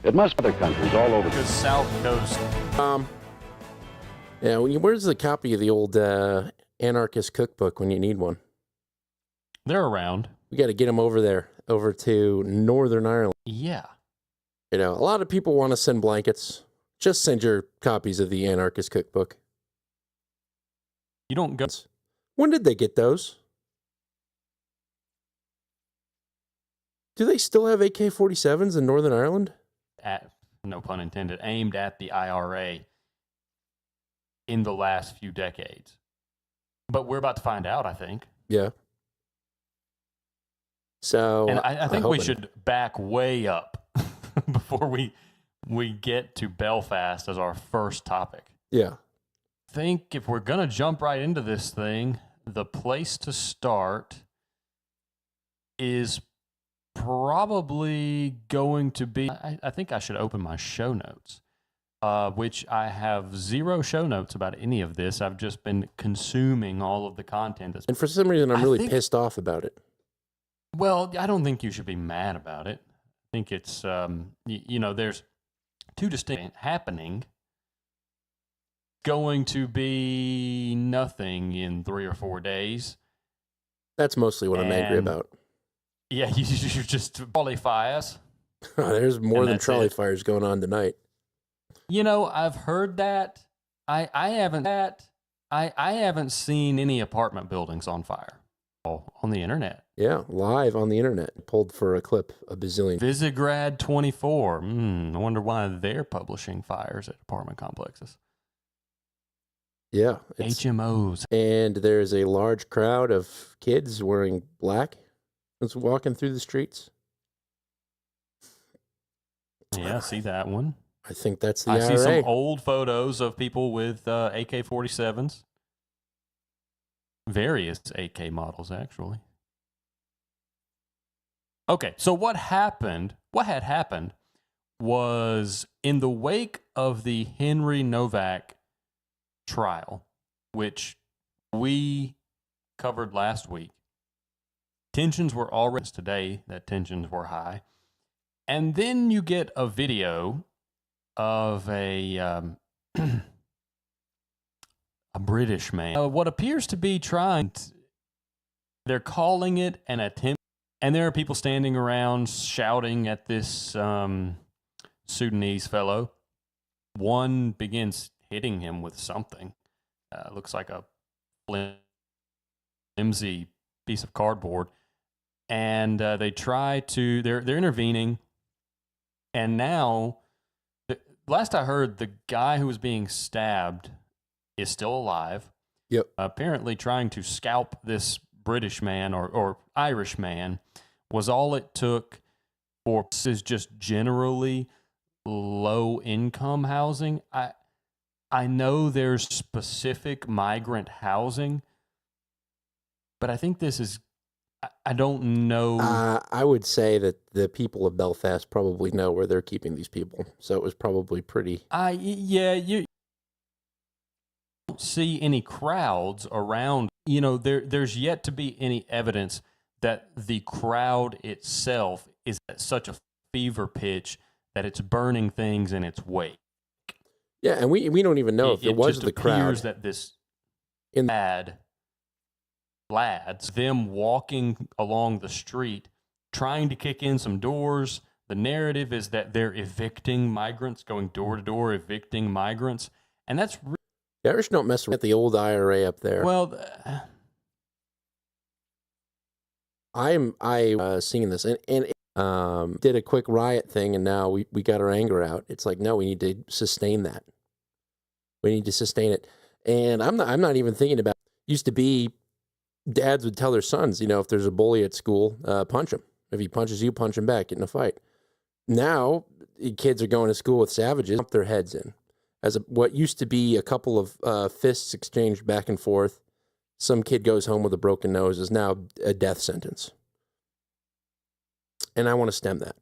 It must be other countries all over The South Coast. Yeah, where's the copy of the old anarchist cookbook when you need one? They're around. We got to get them over there, over to Northern Ireland. Yeah. You know, a lot of people want to send blankets. Just send your copies of the anarchist cookbook. You don't go. When did they get those? Do they still have AK-47s in Northern Ireland? At, no pun intended, aimed at the IRA in the last few decades. But we're about to find out, I think. Yeah. So, and I think we should back way up before we get to Belfast as our first topic. Yeah. I think if we're going to jump right into this thing, the place to start is probably going to be, I think I should open my show notes, which I have zero show notes about any of this. I've just been consuming all of the content. And for some reason, I'm really pissed off about it. Well, I don't think you should be mad about it. I think it's, there's two distinct happening. Going to be nothing in 3 or 4 days. That's mostly what I'm angry about. Yeah, you just trolley fires. There's more than trolley fires going on tonight. You know, I've heard that. I haven't seen any apartment buildings on fire on the internet. Yeah, live on the internet. Pulled for a clip a bazillion. Visegrad 24. I wonder why they're publishing fires at apartment complexes. Yeah. HMOs. And there's a large crowd of kids wearing black that's walking through the streets. Yeah, see that one. I think that's the IRA. I see some old photos of people with AK-47s. Various AK models, actually. Okay, so what had happened was in the wake of the Henry Novak trial, which we covered last week, tensions were already today that tensions were high. And then you get a video of a British man, what appears to be they're calling it an attempt, and there are people standing around shouting at this Sudanese fellow. One begins hitting him with something. Looks like a flimsy piece of cardboard. And they're intervening. And now, last I heard, the guy who was being stabbed is still alive. Yep. Apparently trying to scalp this British man or Irish man was all it took for is just generally low income housing. I know there's specific migrant housing, but I think this is, I don't know. I would say that the people of Belfast probably know where they're keeping these people. So it was probably pretty. You don't see any crowds around. You know, there's yet to be any evidence that the crowd itself is at such a fever pitch that it's burning things in its wake. Yeah, and we don't even know if it was the crowd. It appears that this bad lads, them walking along the street, trying to kick in some doors. The narrative is that they're evicting migrants, going door to door, evicting migrants. And that's the Irish don't mess with the old IRA up there. Well, I'm seeing this and did a quick riot thing, and now we got our anger out. It's like, no, we need to sustain that. We need to sustain it. And I'm not even thinking about, used to be dads would tell their sons, you know, if there's a bully at school, punch him. If he punches you, punch him back, get in a fight. Now, kids are going to school with savages, pump their heads in. What used to be a couple of fists exchanged back and forth, some kid goes home with a broken nose, is now a death sentence. And I want to stem that.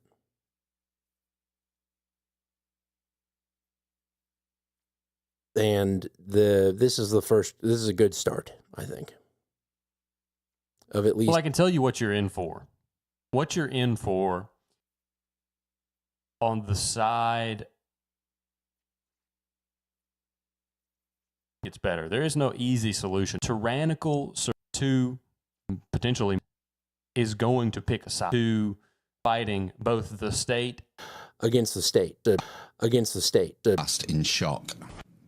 And this is a good start, I think. Of at least. Well, I can tell you what you're in for. What you're in for on the side. It's better. There is no easy solution. Tyrannical to potentially is going to pick a side to fighting both the state against the state. Against the state. In shock.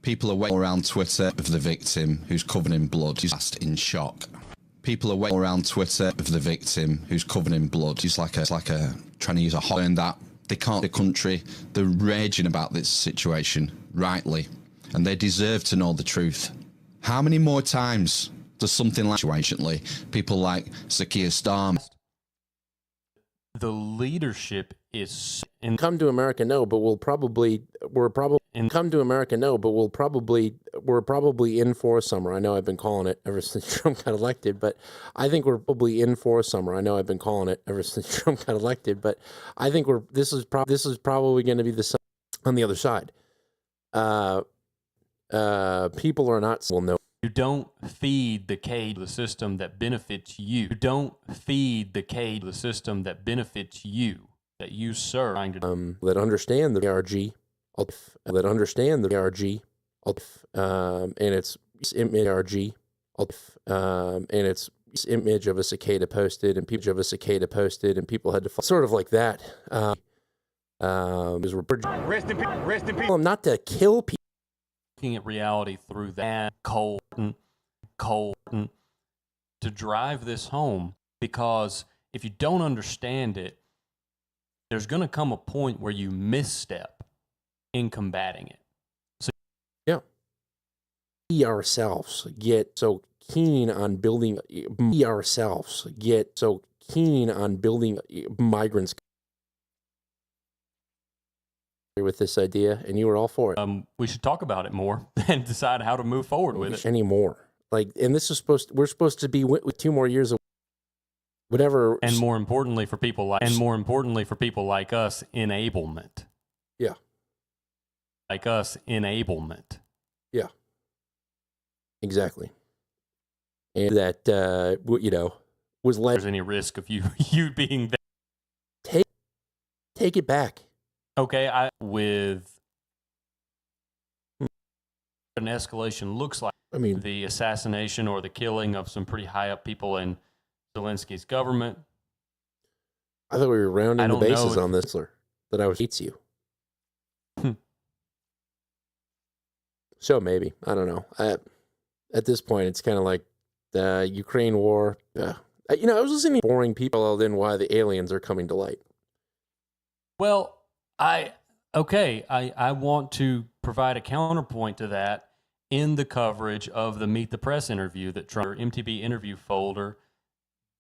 People are waiting around Twitter of the victim who's covered in blood. He's in shock. People are waiting around Twitter of the victim who's covered in blood. He's like a trying to use a hot and that they can't. The country, they're raging about this situation rightly, and they deserve to know the truth. How many more times does something like situationally people like Sakia Starmer? The leadership is in come to America, no, but we're probably come to America, no, but we're probably in for a summer. I know I've been calling it ever since Trump got elected, but I think we're probably in for a summer. I know I've been calling it ever since Trump got elected, but I think this is probably going to be the summer on the other side. People are not will know. You don't feed the cage the system that benefits you. You don't feed the cage the system that benefits you, that you serve. That understand the ARG, that understand the ARG, and its image ARG, and its image of a cicada posted, and people had to sort of like that. Rest in peace. Not to kill people. Looking at reality through that Colton to drive this home, because if you don't understand it, there's going to come a point where you misstep in combating it. So yeah, we ourselves get so keen on building migrants with this idea, and you were all for it. We should talk about it more and decide how to move forward with it anymore. Like, and this is we're supposed to be with 2 more years of whatever. And more importantly for people like us, enablement. Yeah. Like us, enablement. Yeah. Exactly. And that was led. There's any risk of you being there. Take it back. Okay, with an escalation looks like, I mean, the assassination or the killing of some pretty high up people in Zelensky's government. I thought we were rounding the bases on this, that I hates you. So maybe, I don't know. At this point, it's kind of like the Ukraine war. I was listening to boring people in why the aliens are coming to light. Well, I want to provide a counterpoint to that in the coverage of the Meet the Press interview that Trump, MTB interview folder.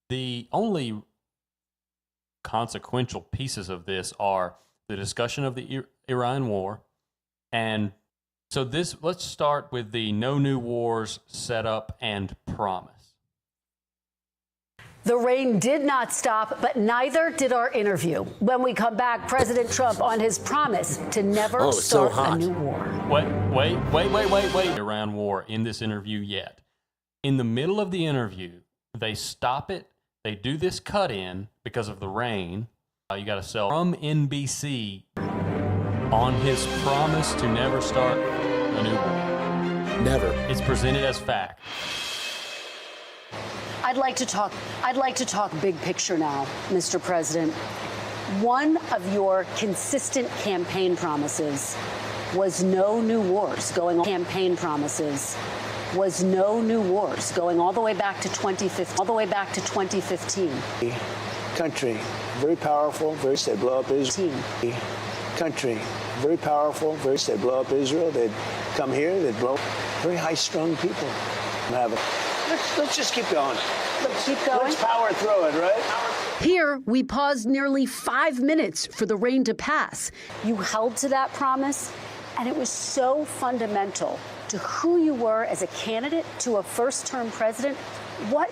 The only consequential pieces of this are the discussion of the Iran war. And so let's start with the no new wars setup and promise. The rain did not stop, but neither did our interview. When we come back, President Trump on his promise to never start a new war. Wait. Iran war in this interview yet. In the middle of the interview, they stop it. They do this cut in because of the rain. You got to sell from NBC on his promise to never start a new war. Never. It's presented as fact. I'd like to talk big picture now, Mr. President. One of your consistent campaign promises was no new wars going on. Campaign promises was no new wars going all the way back to 2015. Country, very powerful, very they blow up Israel. Country, very powerful, very they blow up Israel. They'd come here, they'd blow. Very high-strung people. Let's just keep going. Let's keep going. Let's power through it, right? Here, we paused nearly 5 minutes for the rain to pass. You held to that promise, and it was so fundamental to who you were as a candidate to a first-term president. What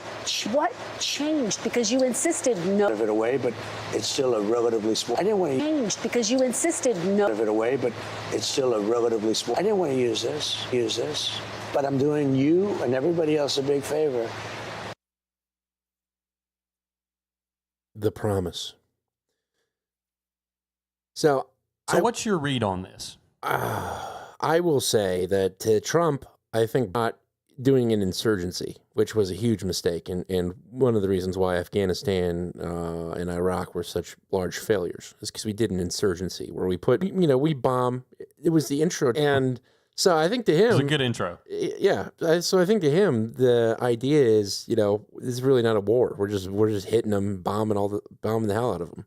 changed? Because you insisted no. Of it away, but it's still a relatively small. I didn't want to change because you insisted no. Of it away, but it's still a relatively small. I didn't want to use this, but I'm doing you and everybody else a big favor. The promise. So So what's your read on this? I will say that Trump, I think, not doing an insurgency, which was a huge mistake, and one of the reasons why Afghanistan and Iraq were such large failures is because we did an insurgency where we put, we bomb. It was the intro, and so I think to him, It was a good intro. yeah. So I think to him, the idea is, this is really not a war. We're just hitting them, bombing the hell out of them,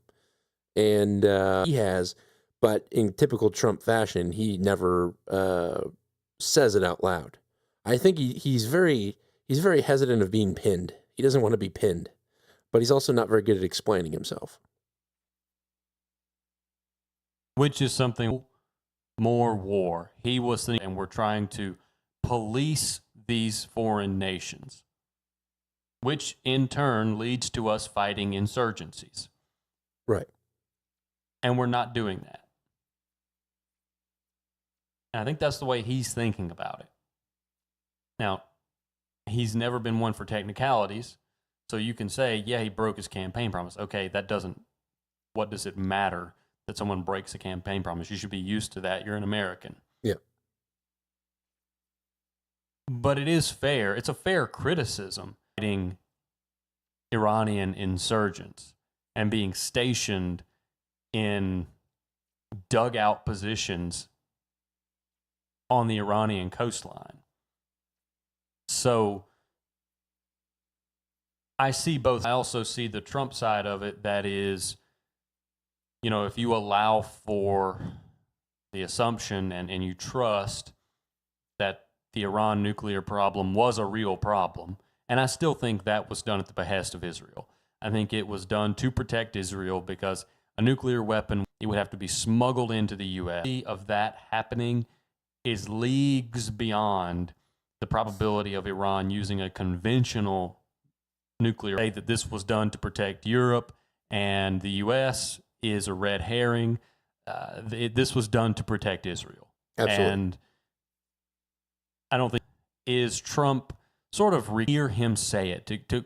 and he has, but in typical Trump fashion, he never says it out loud. I think he's very hesitant of being pinned. He doesn't want to be pinned, but he's also not very good at explaining himself. Which is something more war. He was thinking, and we're trying to police these foreign nations, which in turn leads to us fighting insurgencies. Right. And we're not doing that. And I think that's the way he's thinking about it. Now, he's never been one for technicalities, so you can say, yeah, he broke his campaign promise. Okay, what does it matter that someone breaks a campaign promise? You should be used to that. You're an American. Yeah. But it is fair. It's a fair criticism fighting Iranian insurgents and being stationed in dugout positions on the Iranian coastline. So I see both. I also see the Trump side of it, that is, if you allow for the assumption and you trust that the Iran nuclear problem was a real problem, and I still think that was done at the behest of Israel. I think it was done to protect Israel because a nuclear weapon, it would have to be smuggled into the U.S. Of that happening is leagues beyond the probability of Iran using a conventional nuclear. Say that this was done to protect Europe and the U.S. is a red herring. This was done to protect Israel. Absolutely. And I don't think is Trump sort of hear him say it to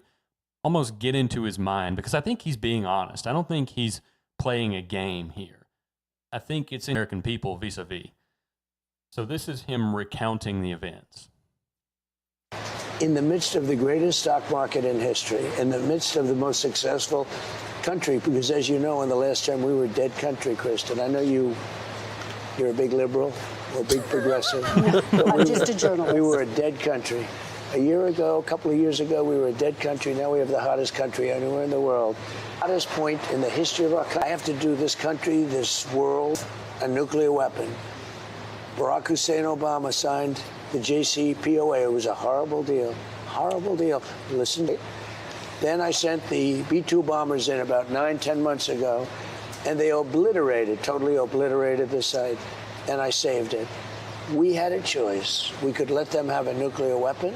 almost get into his mind, because I think he's being honest. I don't think he's playing a game here. I think it's American people vis-a-vis. So this is him recounting the events. In the midst of the greatest stock market in history, in the midst of the most successful country, because as you know, in the last term, we were a dead country, Kristen. I know you're a big liberal or a big progressive. I'm just a journalist. We were a dead country. A couple of years ago, we were a dead country. Now we have the hottest country anywhere in the world. Hottest point in the history of our country. I have to do this country, this world, a nuclear weapon. Barack Hussein Obama signed the JCPOA. It was a horrible deal. Horrible deal. Listen. Then I sent the B-2 bombers in about 9-10 months ago, and they totally obliterated the site, and I saved it. We had a choice. We could let them have a nuclear weapon,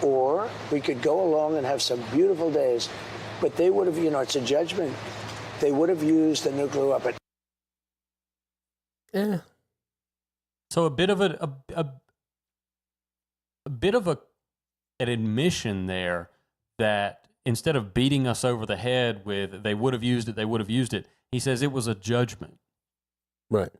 or we could go along and have some beautiful days. But they would have, it's a judgment. They would have used the nuclear weapon. Yeah. So a bit of an admission there that instead of beating us over the head with they would have used it, he says it was a judgment. Right.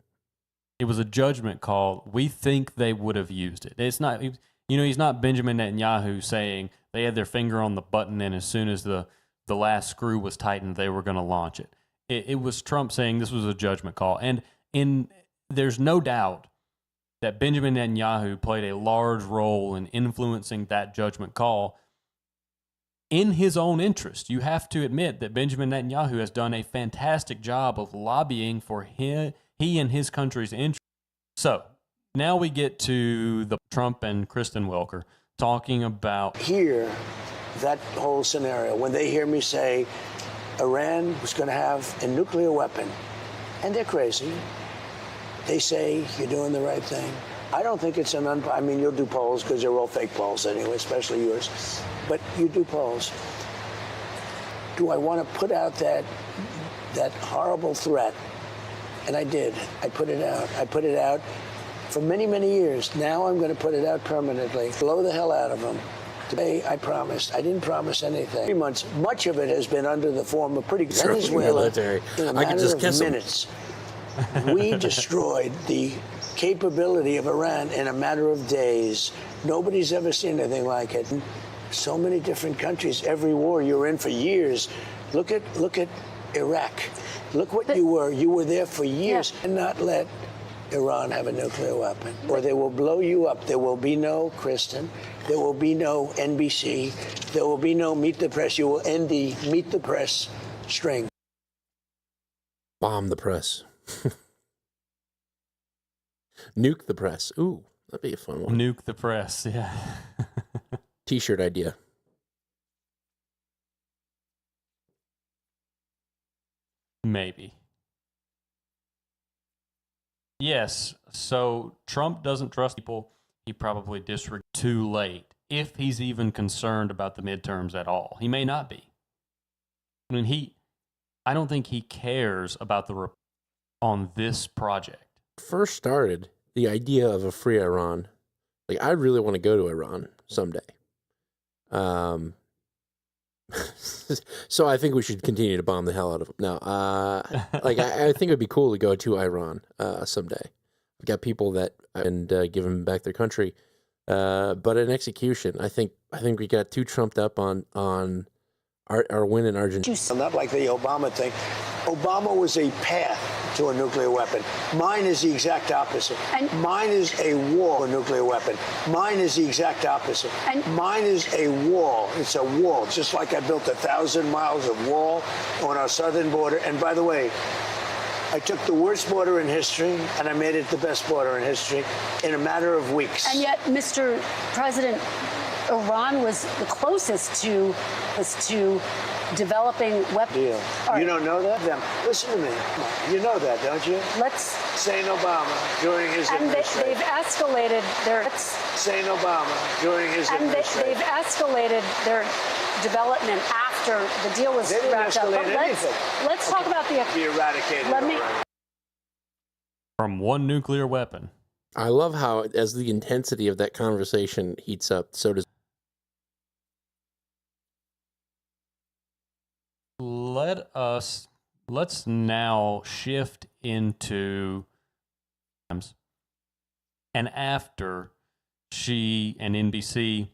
It was a judgment call. We think they would have used it. It's not, he's not Benjamin Netanyahu saying they had their finger on the button and as soon as the last screw was tightened, they were going to launch it. It was Trump saying this was a judgment call. And there's no doubt that Benjamin Netanyahu played a large role in influencing that judgment call in his own interest. You have to admit that Benjamin Netanyahu has done a fantastic job of lobbying for he and his country's interest. So now we get to the Trump and Kristen Welker talking about Here, that whole scenario, when they hear me say Iran was going to have a nuclear weapon, and they're crazy. They say you're doing the right thing. I don't think it's you'll do polls because they're all fake polls anyway, especially yours. But you do polls. Do I want to put out that horrible threat? And I did. I put it out. I put it out for many, many years. Now I'm going to put it out permanently. Blow the hell out of them. Today, I promised. I didn't promise anything. 3 months, much of it has been under the form of pretty Venezuela in a matter of minutes. We destroyed the capability of Iran in a matter of days. Nobody's ever seen anything like it. So many different countries, every war you're in for years. Look at Iraq. Look what you were. You were there for years. Yeah. And not let Iran have a nuclear weapon, or they will blow you up. There will be no Kristen. There will be no NBC. There will be no Meet the Press. You will end the Meet the Press string. Bomb the press. Nuke the press. Ooh, that'd be a fun one. Nuke the press, yeah. T-shirt idea. Maybe. Yes, so Trump doesn't trust people. He probably disregarded too late, if he's even concerned about the midterms at all. He may not be. I mean, I don't think he cares about on this project. First started the idea of a free Iran. Like, I really want to go to Iran someday. So I think we should continue to bomb the hell out of them. No, like I think it'd be cool to go to Iran someday. I've got people that and give them back their country, but in execution, I think we got too trumped up on our win in Argentina. Not like the Obama thing. Obama was a path to a nuclear weapon. Mine is the exact opposite. And mine is a wall, a nuclear weapon. Mine is the exact opposite. And mine is a wall. It's a wall, just like I built 1,000 miles of wall on our southern border. And by the way, I took the worst border in history and I made it the best border in history in a matter of weeks. And yet, Mr. President, Iran was the closest to developing weapons. Deal. Right. You don't know that? Then listen to me. You know that, don't you? Let's. Saint Obama during his administration. And they've escalated their. Saint Obama during his administration. And they've escalated their development after the deal was wrapped up. But let's talk about the eradicated. From one nuclear weapon. I love how, as the intensity of that conversation heats up, so does. Let's now shift into and after she and NBC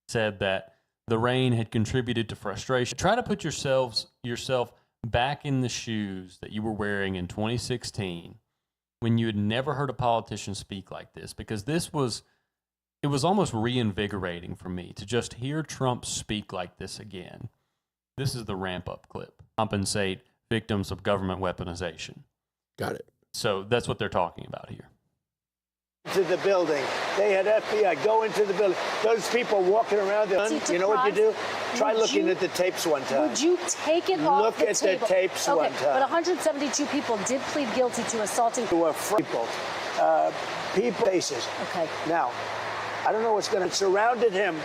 said that the rain had contributed to frustration. Try to put yourself back in the shoes that you were wearing in 2016 when you had never heard a politician speak like this, because it was almost reinvigorating for me to just hear Trump speak like this again. This is the ramp-up clip. Compensate victims of government weaponization. Got it. So that's what they're talking about here. To the building. They had FBI go into the building. Those people walking around there. You know what you do? Try looking at the tapes one time. Would you take it off the table? Look at the tapes one time. But 172 people did plead guilty to assaulting. Who are people. People faces. Okay. Now, I don't know what's going to surrounded him.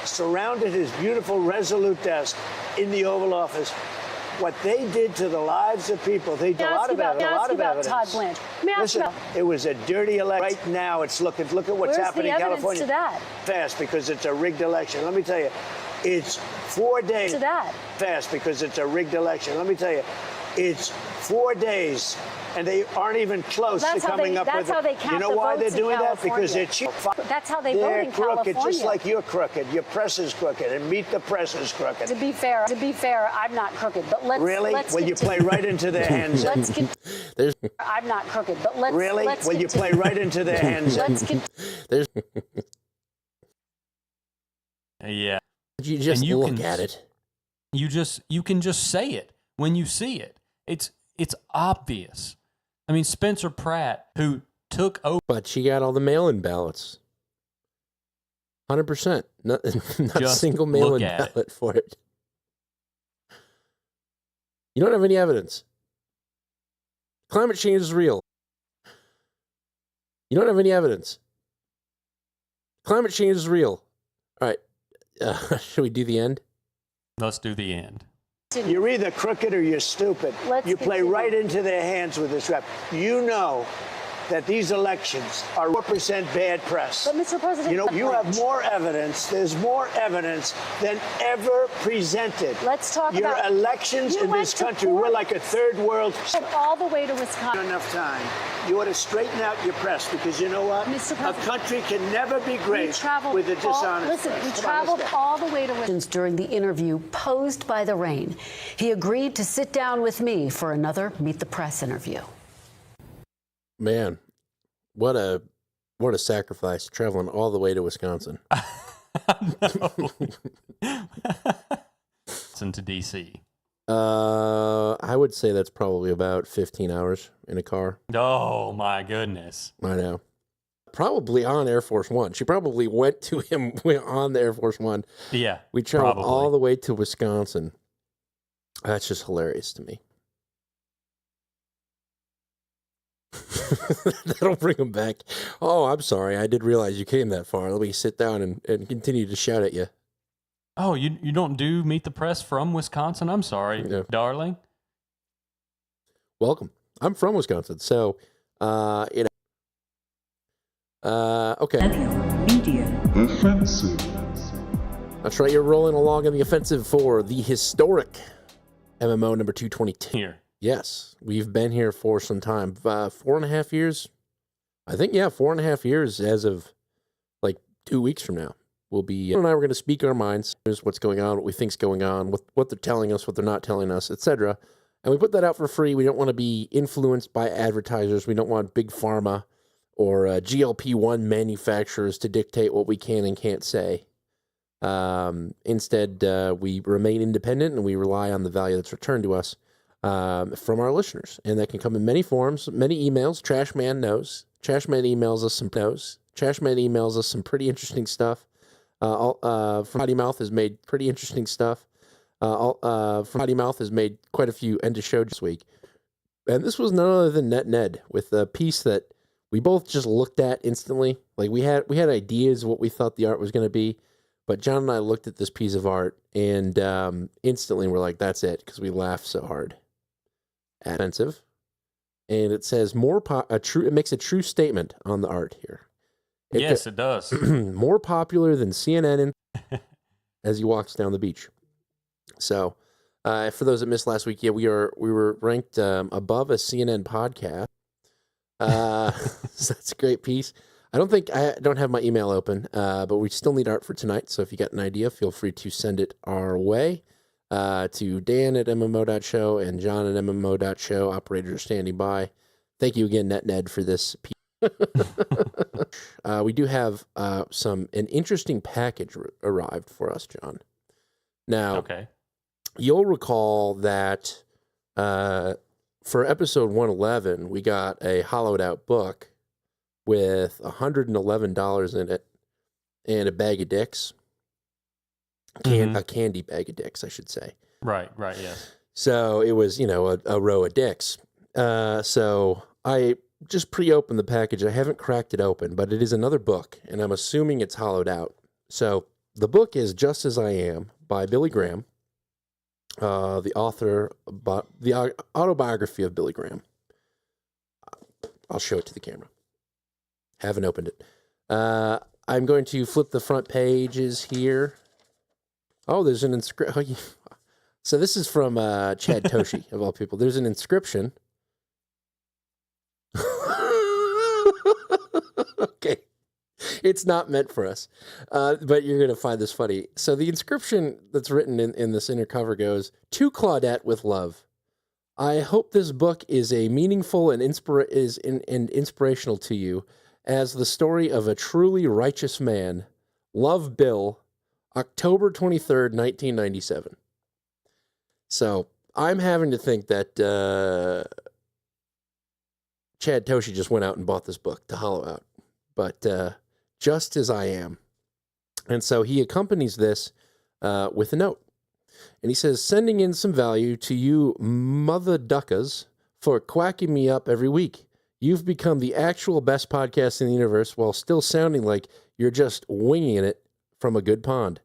Surrounded his beautiful, resolute desk in the Oval Office. What they did to the lives of people, they did a lot of evidence. Todd Blanche. Listen, it was a dirty election. Right now, it's look at what's happening in California. To that? Fast, because it's a rigged election. Let me tell you, it's 4 days. To that? Fast, because it's a rigged election. Let me tell you, it's 4 days. And they aren't even close to coming up with it. That's how they count. You know why they're doing that? Because they're cheap. That's how they vote in California. They're crooked, just like you're crooked. Your press is crooked, and Meet the Press is crooked. To be fair, I'm not crooked. But let's really. Let's you play right into their hands. I'm not crooked, but let's really. You play right into their hands. Yeah. You just look at it. You can just say it when you see it. It's obvious. I mean, Spencer Pratt, who took over. But she got all the mail-in ballots. 100%. Not a single mail-in ballot for it. You don't have any evidence. Climate change is real. You don't have any evidence. Climate change is real. All right. Should we do the end? Let's do the end. You're either crooked or you're stupid. You play right into their hands with this rap. You know that these elections are 4% bad press. But, Mr. President, you know, you have more evidence. There's more evidence than ever presented. Let's talk your about elections in this country. We're like a third world. All the way to Wisconsin. Enough time. You ought to straighten out your press because you know what? Mr. A President, country can never be great with a dishonest Listen, press. we traveled all the way to Wisconsin during the interview posed by the rain. He agreed to sit down with me for another Meet the Press interview. Man, what a sacrifice, traveling all the way to Wisconsin. Into D.C. I would say that's probably about 15 hours in a car. Oh, my goodness. I know. Probably on Air Force One. She probably went to him on the Air Force One. Yeah, we traveled probably all the way to Wisconsin. That's just hilarious to me. That'll bring him back. Oh, I'm sorry. I did realize you came that far. Let me sit down and continue to shout at you. Oh, you don't do Meet the Press from Wisconsin? I'm sorry, darling. Welcome. I'm from Wisconsin, so okay. Media offensive. That's right. You're rolling along in the offensive for the historic MMO number 222. Here. Yes, we've been here for some time. 4.5 years. I think, 4.5 years as of like 2 weeks from now. We'll be, you and I were going to speak our minds. Here's what's going on, what we think's going on, what they're telling us, what they're not telling us, etc. And we put that out for free. We don't want to be influenced by advertisers. We don't want big pharma or GLP-1 manufacturers to dictate what we can and can't say. Instead, we remain independent and we rely on the value that's returned to us from our listeners. And that can come in many forms, many emails. Trashman knows. Trashman emails us some knows. Trashman emails us some pretty interesting stuff. From Potty Mouth has made pretty interesting stuff. From Potty Mouth has made quite a few end of show this week. And this was none other than Ned with a piece that we both just looked at instantly. Like we had ideas of what we thought the art was going to be. But John and I looked at this piece of art and instantly we're like, that's it, because we laughed so hard. Offensive. And it says it makes a true statement on the art here. It does. More popular than CNN as he walks down the beach. So, for those that missed last week, we were ranked above a CNN podcast. So that's a great piece. I don't have my email open, but we still need art for tonight. So if you got an idea, feel free to send it our way to Dan at MMO.show and John at MMO.show. Operators are standing by. Thank you again, Ned, for this piece. We do have an interesting package arrived for us, John. Now, okay. You'll recall that for episode 111, we got a hollowed out book with $111 in it and a bag of dicks. A candy bag of dicks, I should say. Right, yes. So it was, a row of dicks. So I just pre-opened the package. I haven't cracked it open, but it is another book, and I'm assuming it's hollowed out. So the book is Just As I Am by Billy Graham, the author, the autobiography of Billy Graham. I'll show it to the camera. Haven't opened it. I'm going to flip the front pages here. Oh, there's an inscription. So this is from Chad Toshi, of all people. There's an inscription. Okay. It's not meant for us, but you're going to find this funny. So the inscription that's written in this inner cover goes, "To Claudette with love. I hope this book is a meaningful and inspirational to you as the story of a truly righteous man. Love, Bill, October 23rd, 1997. So I'm having to think that Chad Toshi just went out and bought this book to hollow out. But Just As I Am. And so he accompanies this with a note. And he says, "Sending in some value to you mother duckas for quacking me up every week. You've become the actual best podcast in the universe while still sounding like you're just winging it from a good pond.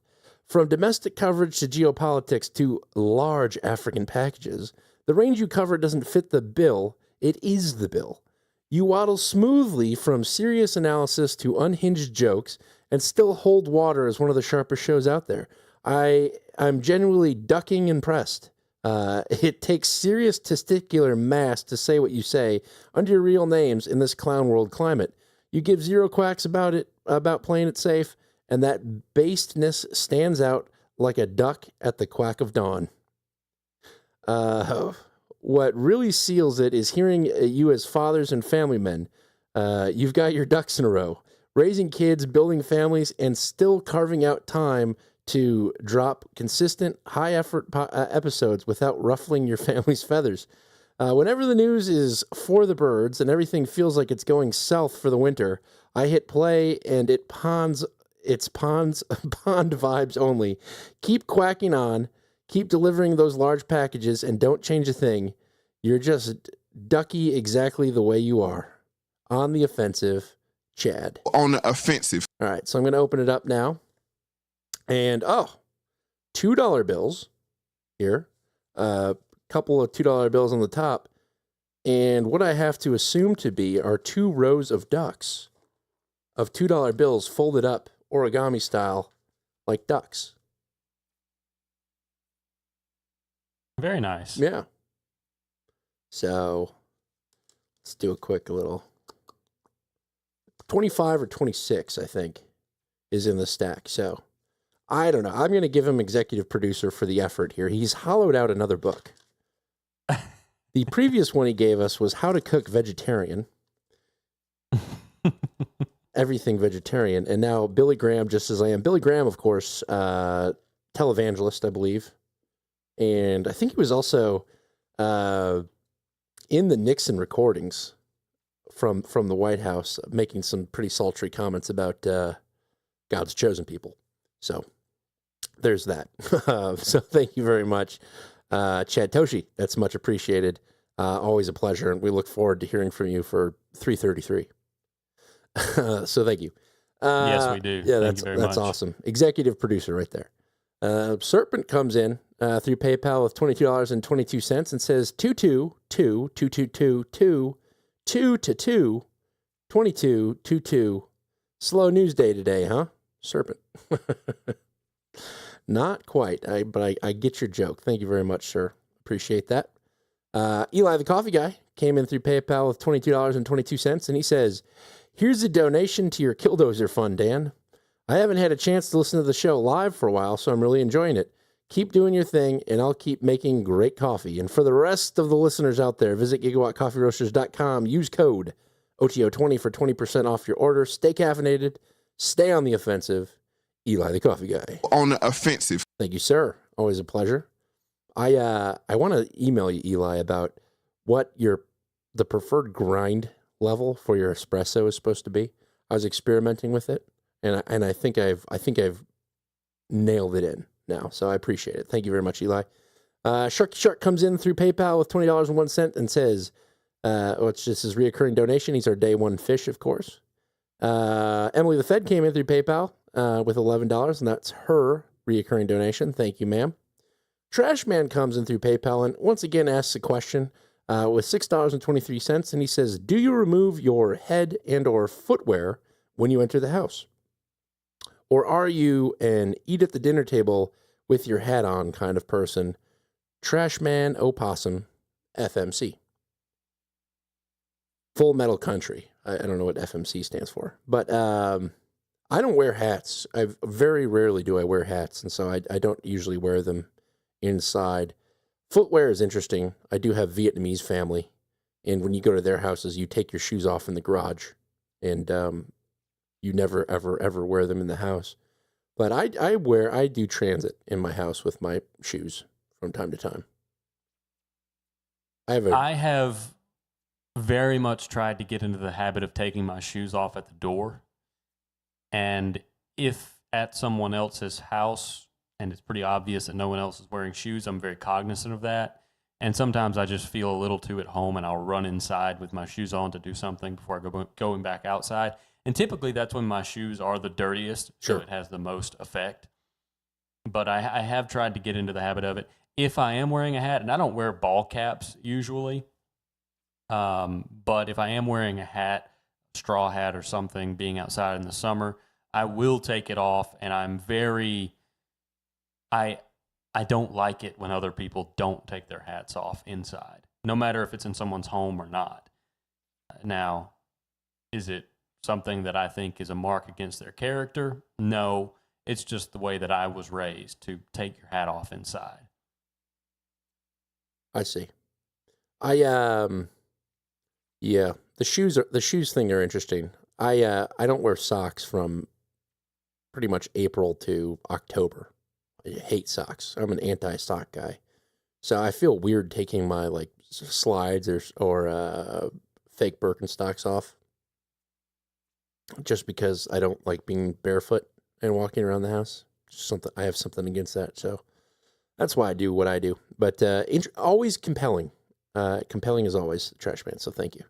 From domestic coverage to geopolitics to large African packages, the range you cover doesn't fit the bill. It is the bill. You waddle smoothly from serious analysis to unhinged jokes and still hold water as one of the sharpest shows out there. I'm genuinely ducking impressed. It takes serious testicular mass to say what you say under your real names in this clown world climate. You give zero quacks about it, about playing it safe, and that basedness stands out like a duck at the quack of dawn. What really seals it is hearing you as fathers and family men. You've got your ducks in a row, raising kids, building families, and still carving out time to drop consistent, high-effort episodes without ruffling your family's feathers. Whenever the news is for the birds and everything feels like it's going south for the winter, I hit play and it's pond vibes only. Keep quacking on, keep delivering those large packages, and don't change a thing. You're just ducky exactly the way you are. On the offensive, Chad. On the offensive. All right, so I'm going to open it up now. And, $2 bills here. Couple of $2 bills on the top. And what I have to assume to be are 2 rows of ducks of $2 bills folded up origami style like ducks. Very nice. Yeah. So let's do a quick little 25 or 26, I think, is in the stack. So I don't know. I'm going to give him executive producer for the effort here. He's hollowed out another book. The previous one he gave us was How to Cook Vegetarian. Everything vegetarian. And now Billy Graham, just as I am. Billy Graham, of course, televangelist, I believe. And I think he was also in the Nixon recordings from the White House, making some pretty sultry comments about God's chosen people. So there's that. So thank you very much, Chad Toshi. That's much appreciated. Always a pleasure, and we look forward to hearing from you for 333. So thank you. Yes, we do. Yeah, thank you very that's much. awesome. Executive producer right there. Serpent comes in through PayPal with $22.22 and says 22222222222. Slow news day today, huh? Serpent. Not quite, but I get your joke. Thank you very much, sir. Appreciate that. Eli, the coffee guy, came in through PayPal with $22.22, and he says, here's a donation to your Killdozer fund, Dan. I haven't had a chance to listen to the show live for a while, so I'm really enjoying it. Keep doing your thing, and I'll keep making great coffee. And for the rest of the listeners out there, visit gigawattcoffeeroasters.com. Use code OTO20 for 20% off your order. Stay caffeinated. Stay on the offensive. Eli, the coffee guy. On the offensive. Thank you, sir. Always a pleasure. I want to email you, Eli, about what the preferred grind level for your espresso is supposed to be. I was experimenting with it, and I think I've nailed it in now. So I appreciate it. Thank you very much, Eli. Sharky Shark comes in through PayPal with $20.01 and says, it's just his reoccurring donation. He's our day one fish, of course. Emily the Fed came in through PayPal with $11, and that's her reoccurring donation. Thank you, ma'am. Trash Man comes in through PayPal and once again asks a question with $6.23, and he says, do you remove your head and or footwear when you enter the house? Or are you an eat at the dinner table with your hat on kind of person? Trash Man Opossum FMC. Full Metal Country. I don't know what FMC stands for, but I don't wear hats. Very rarely do I wear hats, and so I don't usually wear them inside. Footwear is interesting. I do have Vietnamese family, and when you go to their houses, you take your shoes off in the garage, and you never, ever, ever wear them in the house. But I do transit in my house with my shoes from time to time. I have very much tried to get into the habit of taking my shoes off at the door. And if at someone else's house, and it's pretty obvious that no one else is wearing shoes, I'm very cognizant of that. And sometimes I just feel a little too at home, and I'll run inside with my shoes on to do something before I going back outside. And typically that's when my shoes are the dirtiest, Sure. so it has the most effect. But I have tried to get into the habit of it. If I am wearing a hat, and I don't wear ball caps usually, But if I am wearing a hat, straw hat or something, being outside in the summer, I will take it off, and I don't like it when other people don't take their hats off inside, no matter if it's in someone's home or not. Now, is it something that I think is a mark against their character? No, it's just the way that I was raised, to take your hat off inside. I see. Yeah, the shoes thing are interesting. I don't wear socks from pretty much April to October. I hate socks. I'm an anti-sock guy. So I feel weird taking my like slides or fake Birkenstocks off, just because I don't like being barefoot and walking around the house. I have something against that. So that's why I do what I do. But always compelling. Compelling as always, Trash Man. So thank you.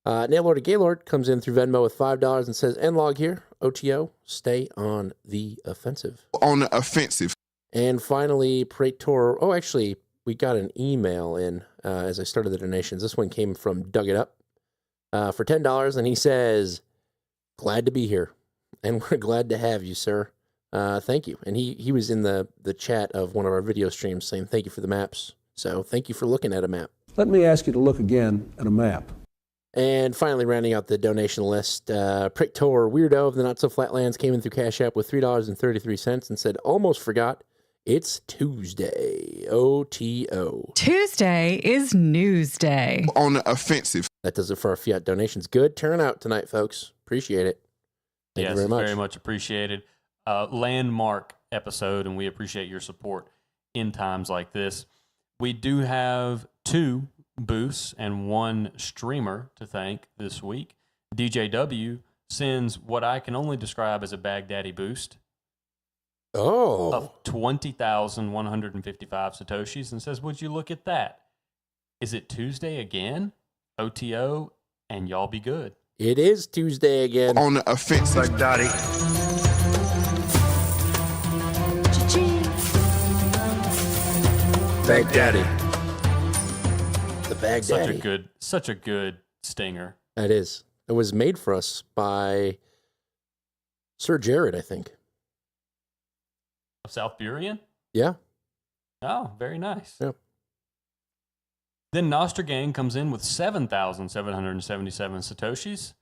Nailord of Gaylord comes in through Venmo with $5 and says, "Nlog here, OTO, stay on the offensive." On the offensive. And finally, Praetor. Oh, actually, we got an email in as I started the donations. This one came from Dug It Up for $10, and he says, "Glad to be here, and we're glad to have you, sir. Thank you." And he was in the chat of one of our video streams saying thank you for the maps. So thank you for looking at a map. Let me ask you to look again at a map. And finally, rounding out the donation list, Praetor Weirdo of the Not So Flatlands came in through Cash App with $3.33 and said, "Almost forgot. It's Tuesday. OTO. Tuesday is Newsday. On the offensive. That does it for our fiat donations. Good turnout tonight, folks. Appreciate it. Thank you very much. Very much appreciated. Landmark episode, and we appreciate your support in times like this. We do have 2 boosts and 1 streamer to thank this week. DJW sends what I can only describe as a Baghdaddy boost. Of 20,155 Satoshis, and says, "Would you look at that? Is it Tuesday again? OTO, and y'all be good." It is Tuesday again. On the offensive. Baghdadi. Baghdaddy. The Baghdaddy. Such a good stinger. That is. It was made for us by Sir Jared, I think. Of South Burien? Yeah. Oh, very nice. Yep. Then Nostragang comes in with 7,777 Satoshis.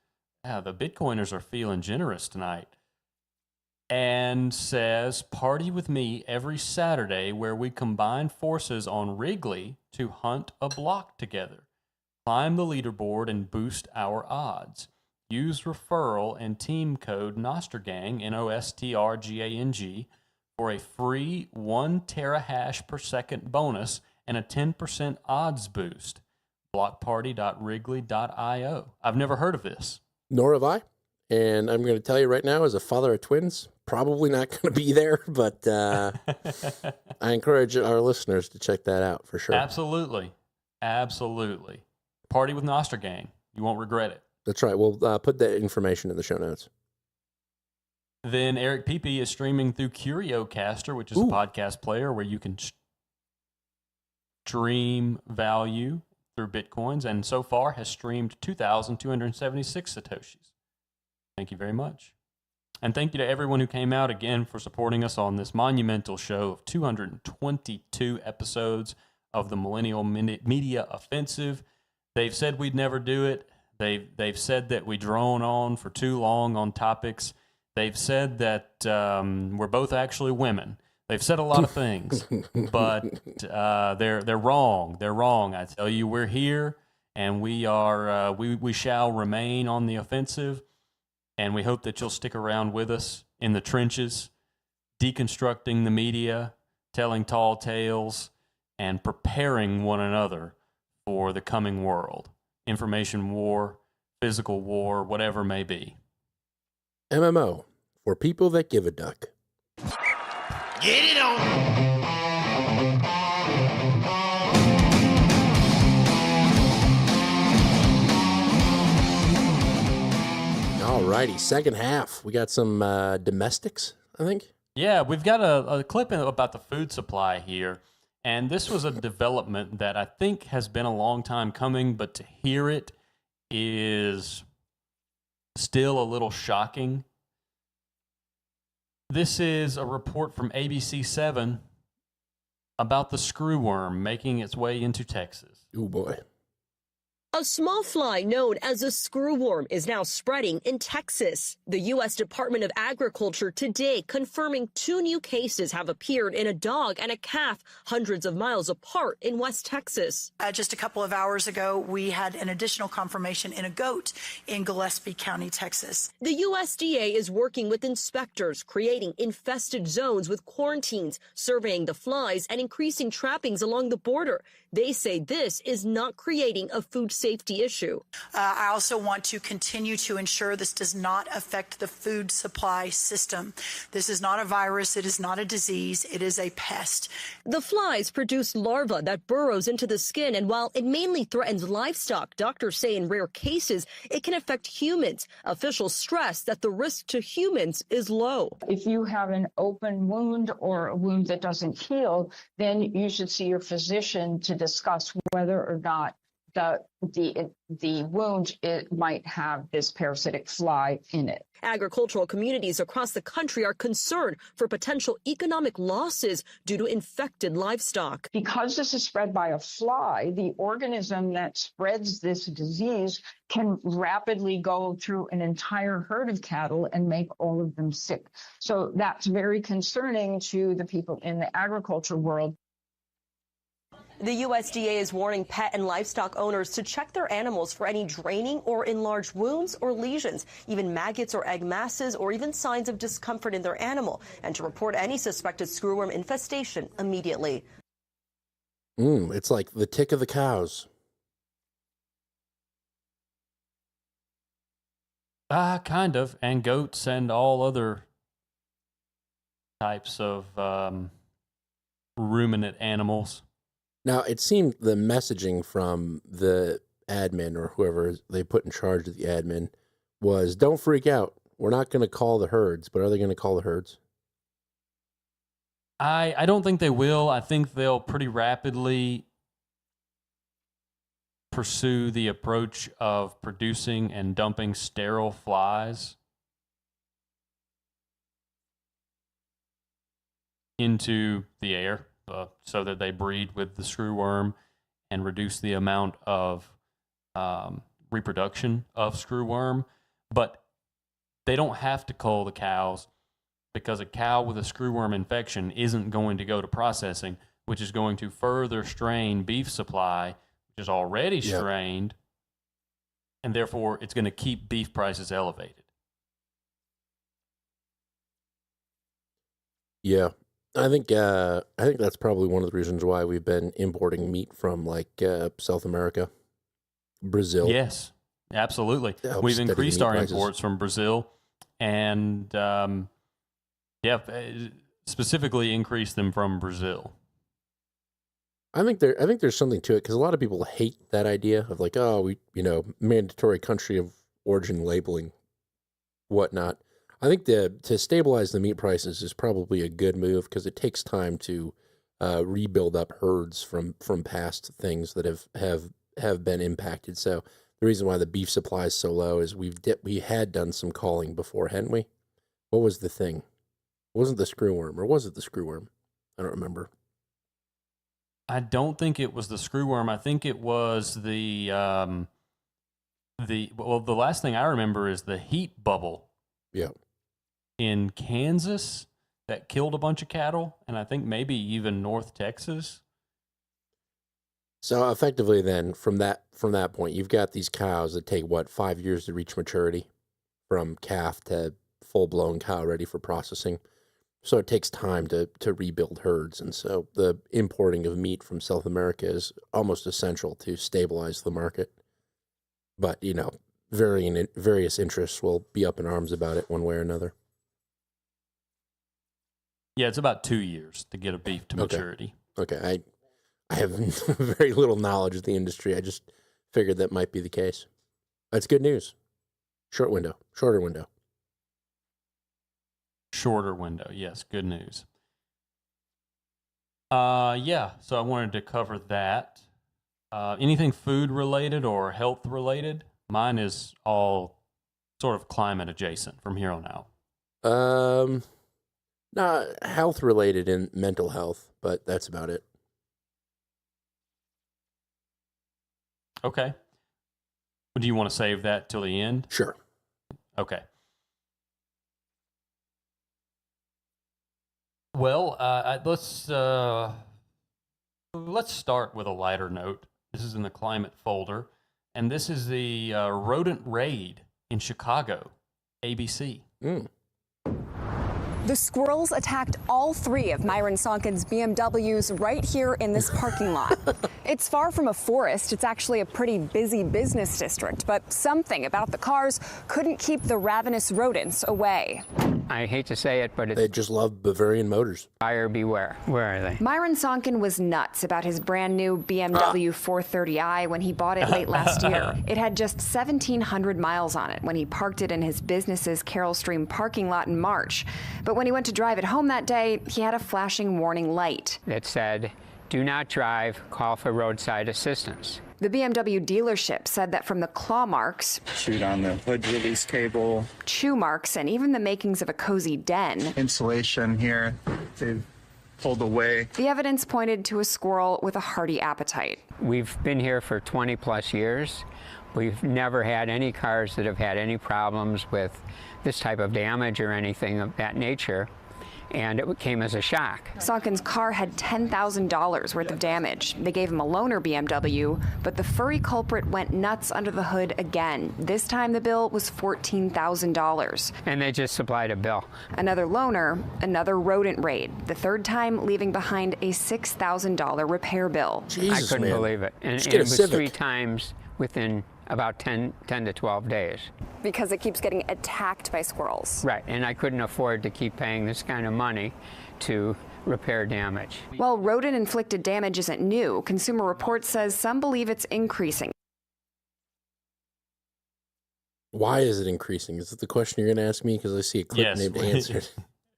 Yeah, the Bitcoiners are feeling generous tonight. And says, "Party with me every Saturday where we combine forces on Wrigley to hunt a block together. Climb the leaderboard and boost our odds. Use referral and team code Nostragang, NOSTRGANG, for a free 1 terahash per second bonus and a 10% odds boost. Blockparty.wrigley.io." I've never heard of this. Nor have I. And I'm going to tell you right now, as a father of twins, probably not going to be there, but I encourage our listeners to check that out for sure. Absolutely. Absolutely. Party with Nostragang. You won't regret it. That's right. We'll put that information in the show notes. Then Eric Pepe is streaming through CurioCaster, which is a podcast player where you can stream value through Bitcoins, and so far has streamed 2,276 Satoshis. Thank you very much. And thank you to everyone who came out again for supporting us on this monumental show of 222 episodes of the Millennial Media Offensive. They've said we'd never do it. They've said that we drone on for too long on topics. They've said that we're both actually women. They've said a lot of things, but they're wrong. They're wrong. I tell you, we're here, and we are. We shall remain on the offensive, and we hope that you'll stick around with us in the trenches, deconstructing the media, telling tall tales, and preparing one another for the coming world. Information war, physical war, whatever may be. MMO, for people that give a duck. Get it on. All righty, second half. We got some domestics, I think. Yeah, we've got a clip about the food supply here. And this was a development that I think has been a long time coming, but to hear it is still a little shocking. This is a report from ABC7 about the screwworm making its way into Texas. Oh, boy. A small fly known as a screwworm is now spreading in Texas. The U.S. Department of Agriculture today confirming 2 new cases have appeared in a dog and a calf hundreds of miles apart in West Texas. Just a couple of hours ago, we had an additional confirmation in a goat in Gillespie County, Texas. The USDA is working with inspectors, creating infested zones with quarantines, surveying the flies, and increasing trappings along the border. They say this is not creating a food safety issue. I also want to continue to ensure this does not affect the food supply system. This is not a virus. It is not a disease. It is a pest. The flies produce larvae that burrows into the skin, and while it mainly threatens livestock, doctors say in rare cases it can affect humans. Officials stress that the risk to humans is low. If you have an open wound or a wound that doesn't heal, then you should see your physician to discuss whether or not the wound it might have this parasitic fly in it. Agricultural communities across the country are concerned for potential economic losses due to infected livestock. Because this is spread by a fly, the organism that spreads this disease can rapidly go through an entire herd of cattle and make all of them sick. So that's very concerning to the people in the agriculture world. The USDA is warning pet and livestock owners to check their animals for any draining or enlarged wounds or lesions, even maggots or egg masses, or even signs of discomfort in their animal, and to report any suspected screwworm infestation immediately. It's like the tick of the cows. Kind of. And goats and all other types of ruminant animals. Now, it seemed the messaging from the admin or whoever they put in charge of the admin was, don't freak out. We're not going to call the herds, but are they going to call the herds? I don't think they will. I think they'll pretty rapidly pursue the approach of producing and dumping sterile flies into the air. So that they breed with the screwworm and reduce the amount of reproduction of screwworm. But they don't have to cull the cows, because a cow with a screwworm infection isn't going to go to processing, which is going to further strain beef supply, which is already strained, and therefore it's going to keep beef prices elevated. Yeah. I think that's probably one of the reasons why we've been importing meat from South America, Brazil. Yes, absolutely. We've increased our imports from Brazil, and specifically increased them from Brazil. I think there's something to it, because a lot of people hate that idea of mandatory country of origin labeling, whatnot. I think to stabilize the meat prices is probably a good move, because it takes time to rebuild up herds from past things that have been impacted. So the reason why the beef supply is so low is we had done some calling before, hadn't we? What was the thing? It wasn't the screwworm, or was it the screwworm? I don't remember. I don't think it was the screwworm. I think it was the last thing I remember is the heat bubble. Yeah. In Kansas that killed a bunch of cattle, and I think maybe even North Texas. So effectively then, from that point, you've got these cows that take, 5 years to reach maturity, from calf to full-blown cow ready for processing. So it takes time to rebuild herds, and so the importing of meat from South America is almost essential to stabilize the market. But, various interests will be up in arms about it one way or another. Yeah, it's about 2 years to get a beef to maturity. Okay, I have very little knowledge of the industry. I just figured that might be the case. That's good news. Shorter window. Shorter window, yes, good news. Yeah, so I wanted to cover that. Anything food related or health related? Mine is all sort of climate adjacent from here on out. Not health related and mental health, but that's about it. Okay. Do you want to save that till the end? Sure. Okay. Well, let's start with a lighter note. This is in the climate folder, and this is the rodent raid in Chicago, ABC. The squirrels attacked all 3 of Myron Sonkin's BMWs right here in this parking lot. It's far from a forest. It's actually a pretty busy business district, but something about the cars couldn't keep the ravenous rodents away. I hate to say it, but they just love Bavarian motors. Buyer beware. Where are they? Myron Sonkin was nuts about his brand new BMW 430i when he bought it late last year. It had just 1,700 miles on it when he parked it in his business's Carroll Stream parking lot in March. But when he went to drive it home that day, he had a flashing warning light that said, "Do not drive, call for roadside assistance." The BMW dealership said that from the claw marks, chewed on the hood release cable, chew marks, and even the makings of a cozy den, insulation here, they've pulled away. The evidence pointed to a squirrel with a hearty appetite. We've been here for 20 plus years. We've never had any cars that have had any problems with this type of damage or anything of that nature. And it came as a shock. Sonkin's car had $10,000 worth of damage. They gave him a loaner BMW, but the furry culprit went nuts under the hood again. This time the bill was $14,000. And they just supplied a bill. Another loaner, another rodent raid. The third time leaving behind a $6,000 repair bill. Jesus, I couldn't believe it. And it was 3 times within about 10 to 12 days. Because it keeps getting attacked by squirrels. Right, and I couldn't afford to keep paying this kind of money to repair damage. While rodent-inflicted damage isn't new, Consumer Reports says some believe it's increasing. Why is it increasing? Is it the question you're going to ask me? Because I see a clip named answered.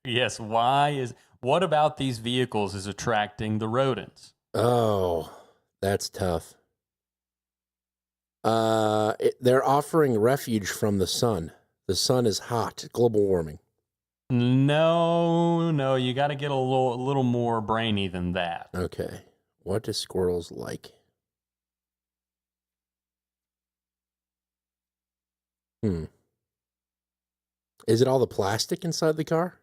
Yes, what about these vehicles is attracting the rodents? Oh, that's tough. They're offering refuge from the sun. The sun is hot. Global warming. No, you got to get a little more brainy than that. Okay. What do squirrels like? Is it all the plastic inside the car?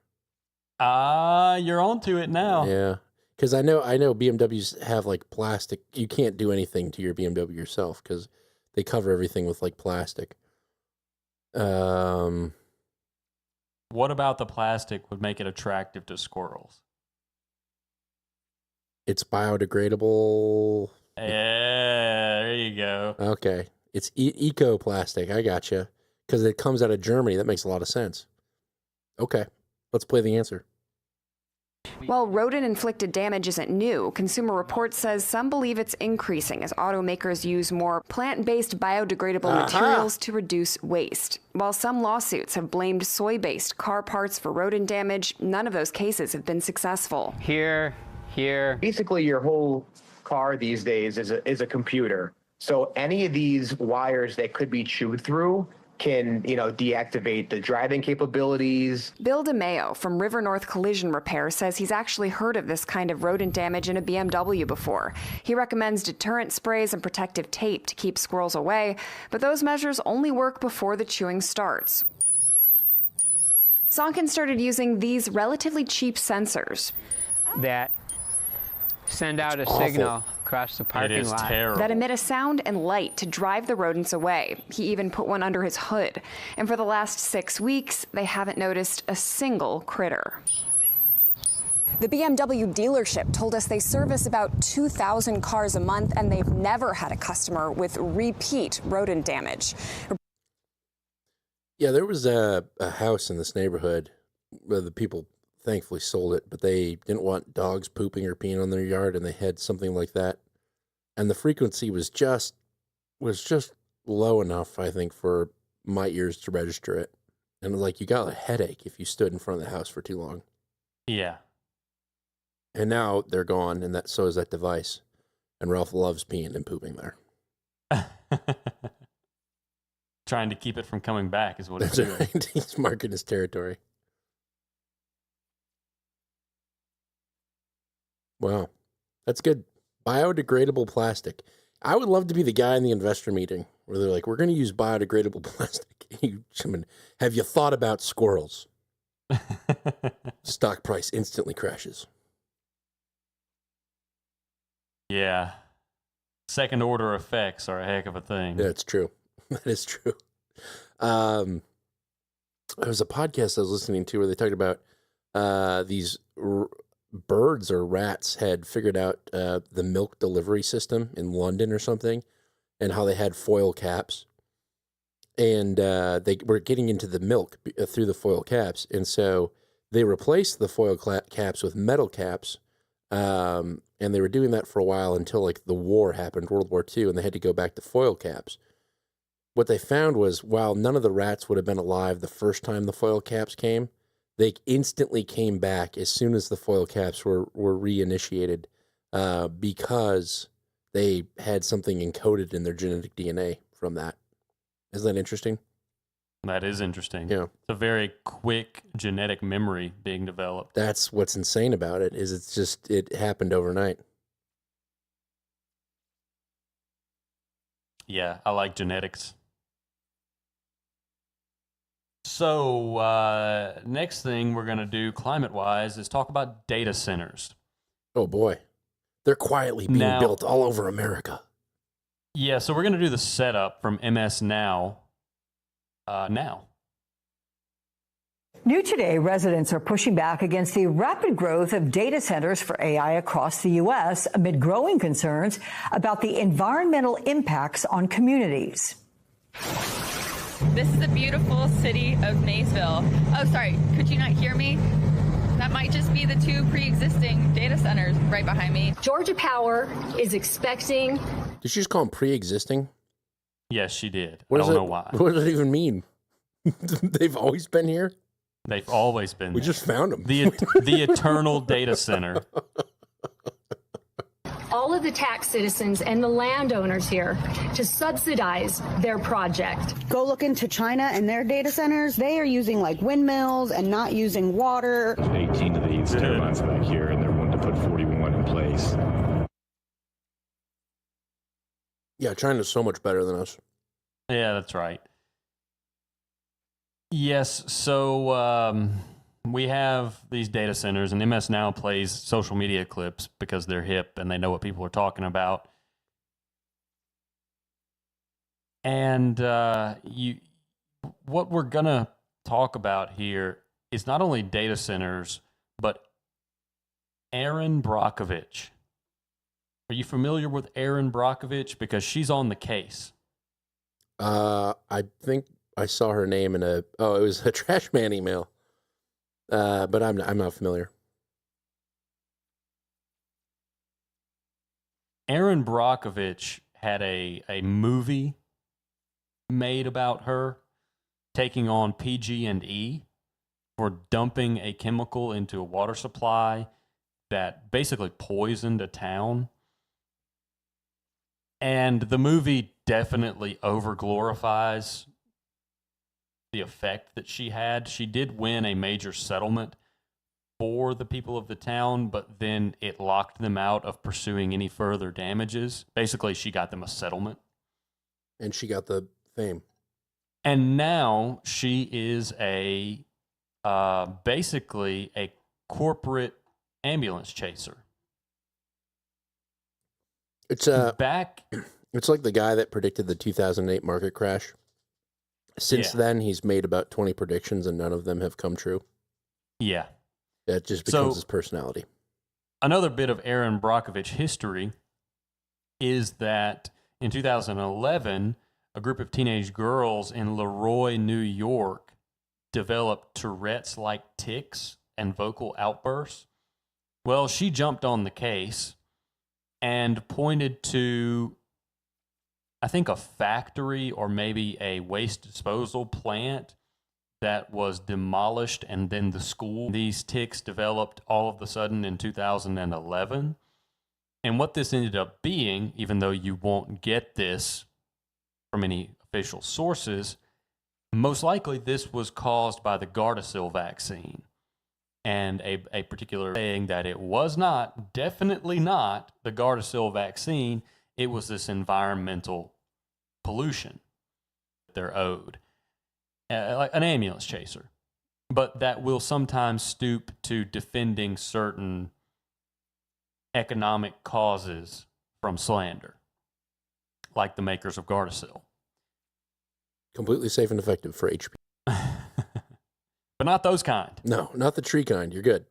You're onto it now. Yeah. Because I know BMWs have like plastic. You can't do anything to your BMW yourself because they cover everything with like plastic. What about the plastic would make it attractive to squirrels? It's biodegradable. Yeah, there you go. Okay. It's eco plastic. I gotcha. Because it comes out of Germany. That makes a lot of sense. Okay. Let's play the answer. While rodent-inflicted damage isn't new, Consumer Reports says some believe it's increasing as automakers use more plant-based biodegradable materials to reduce waste. While some lawsuits have blamed soy-based car parts for rodent damage, none of those cases have been successful. Here. Basically, your whole car these days is a computer. So any of these wires that could be chewed through can, deactivate the driving capabilities. Bill DeMayo from River North Collision Repair says he's actually heard of this kind of rodent damage in a BMW before. He recommends deterrent sprays and protective tape to keep squirrels away, but those measures only work before the chewing starts. Sonkin started using these relatively cheap sensors that send out a signal across the parking lot that emit a sound and light to drive the rodents away. He even put one under his hood. And for the last 6 weeks, they haven't noticed a single critter. The BMW dealership told us they service about 2,000 cars a month, and they've never had a customer with repeat rodent damage. Yeah, there was a house in this neighborhood where the people thankfully sold it, but they didn't want dogs pooping or peeing on their yard, and they had something like that. And the frequency was just low enough, I think, for my ears to register it. And like, you got a headache if you stood in front of the house for too long. Yeah. And now they're gone, and so is that device. And Ralph loves peeing and pooping there. Trying to keep it from coming back is what he's That's doing. right. He's marking his territory. Wow. That's good. Biodegradable plastic. I would love to be the guy in the investor meeting where they're like, we're going to use biodegradable plastic. Have you thought about squirrels? Stock price instantly crashes. Yeah. Second order effects are a heck of a thing. Yeah, it's true. That is true. There was a podcast I was listening to where they talked about these birds or rats had figured out the milk delivery system in London or something, and how they had foil caps. And they were getting into the milk through the foil caps. And so they replaced the foil caps with metal caps. And they were doing that for a while until like the war happened, World War II, and they had to go back to foil caps. What they found was, while none of the rats would have been alive the first time the foil caps came, they instantly came back as soon as the foil caps were reinitiated because they had something encoded in their genetic DNA from that. Isn't that interesting? That is interesting. Yeah. It's a very quick genetic memory being developed. That's what's insane about it, is it happened overnight. Yeah, I like genetics. So, next thing we're going to do climate-wise is talk about data centers. Oh, boy. They're quietly being built all over America. Yeah, so we're going to do the setup from MS Now. New today, residents are pushing back against the rapid growth of data centers for AI across the U.S. amid growing concerns about the environmental impacts on communities. This is the beautiful city of Maysville. Oh, sorry, could you not hear me? That might just be the two pre-existing data centers right behind me. Georgia Power is expecting... Did she just call them pre-existing? Yes, she did. I don't know why. What does that even mean? They've always been here? They've always been We there. just found them. The eternal data center. all of the tax citizens and the landowners here to subsidize their project. Go look into China and their data centers. They are using like windmills and not using water. 18 of these turbines back here, and they're wanting to put 41 in place. Yeah, China's so much better than us. Yeah, that's right. Yes, so we have these data centers, and MS Now plays social media clips because they're hip and they know what people are talking about. And what we're going to talk about here is not only data centers, but Erin Brockovich. Are you familiar with Erin Brockovich? Because she's on the case. I think I saw her name in it was a Trash Man email. But I'm not familiar. Erin Brockovich had a movie made about her taking on PG&E for dumping a chemical into a water supply that basically poisoned a town. And the movie definitely overglorifies the effect that she had. She did win a major settlement for the people of the town, but then it locked them out of pursuing any further damages. Basically, she got them a settlement. And she got the fame. And now she is basically a corporate ambulance chaser. It's It's like the guy that predicted the 2008 market crash. Since then, he's made about 20 predictions, and none of them have come true. Yeah. That just becomes his personality. Another bit of Erin Brockovich history is that in 2011, a group of teenage girls in Leroy, New York, developed Tourette's-like tics and vocal outbursts. Well, she jumped on the case and pointed to, I think, a factory or maybe a waste disposal plant that was demolished, and then the school. These ticks developed all of a sudden in 2011. And what this ended up being, even though you won't get this from any official sources, most likely this was caused by the Gardasil vaccine. And a particular saying that it was not, definitely not, the Gardasil vaccine. It was this environmental pollution that they're owed. Like an ambulance chaser. But that will sometimes stoop to defending certain economic causes from slander, like the makers of Gardasil. Completely safe and effective for HP. But not those kind. No, not the tree kind. You're good.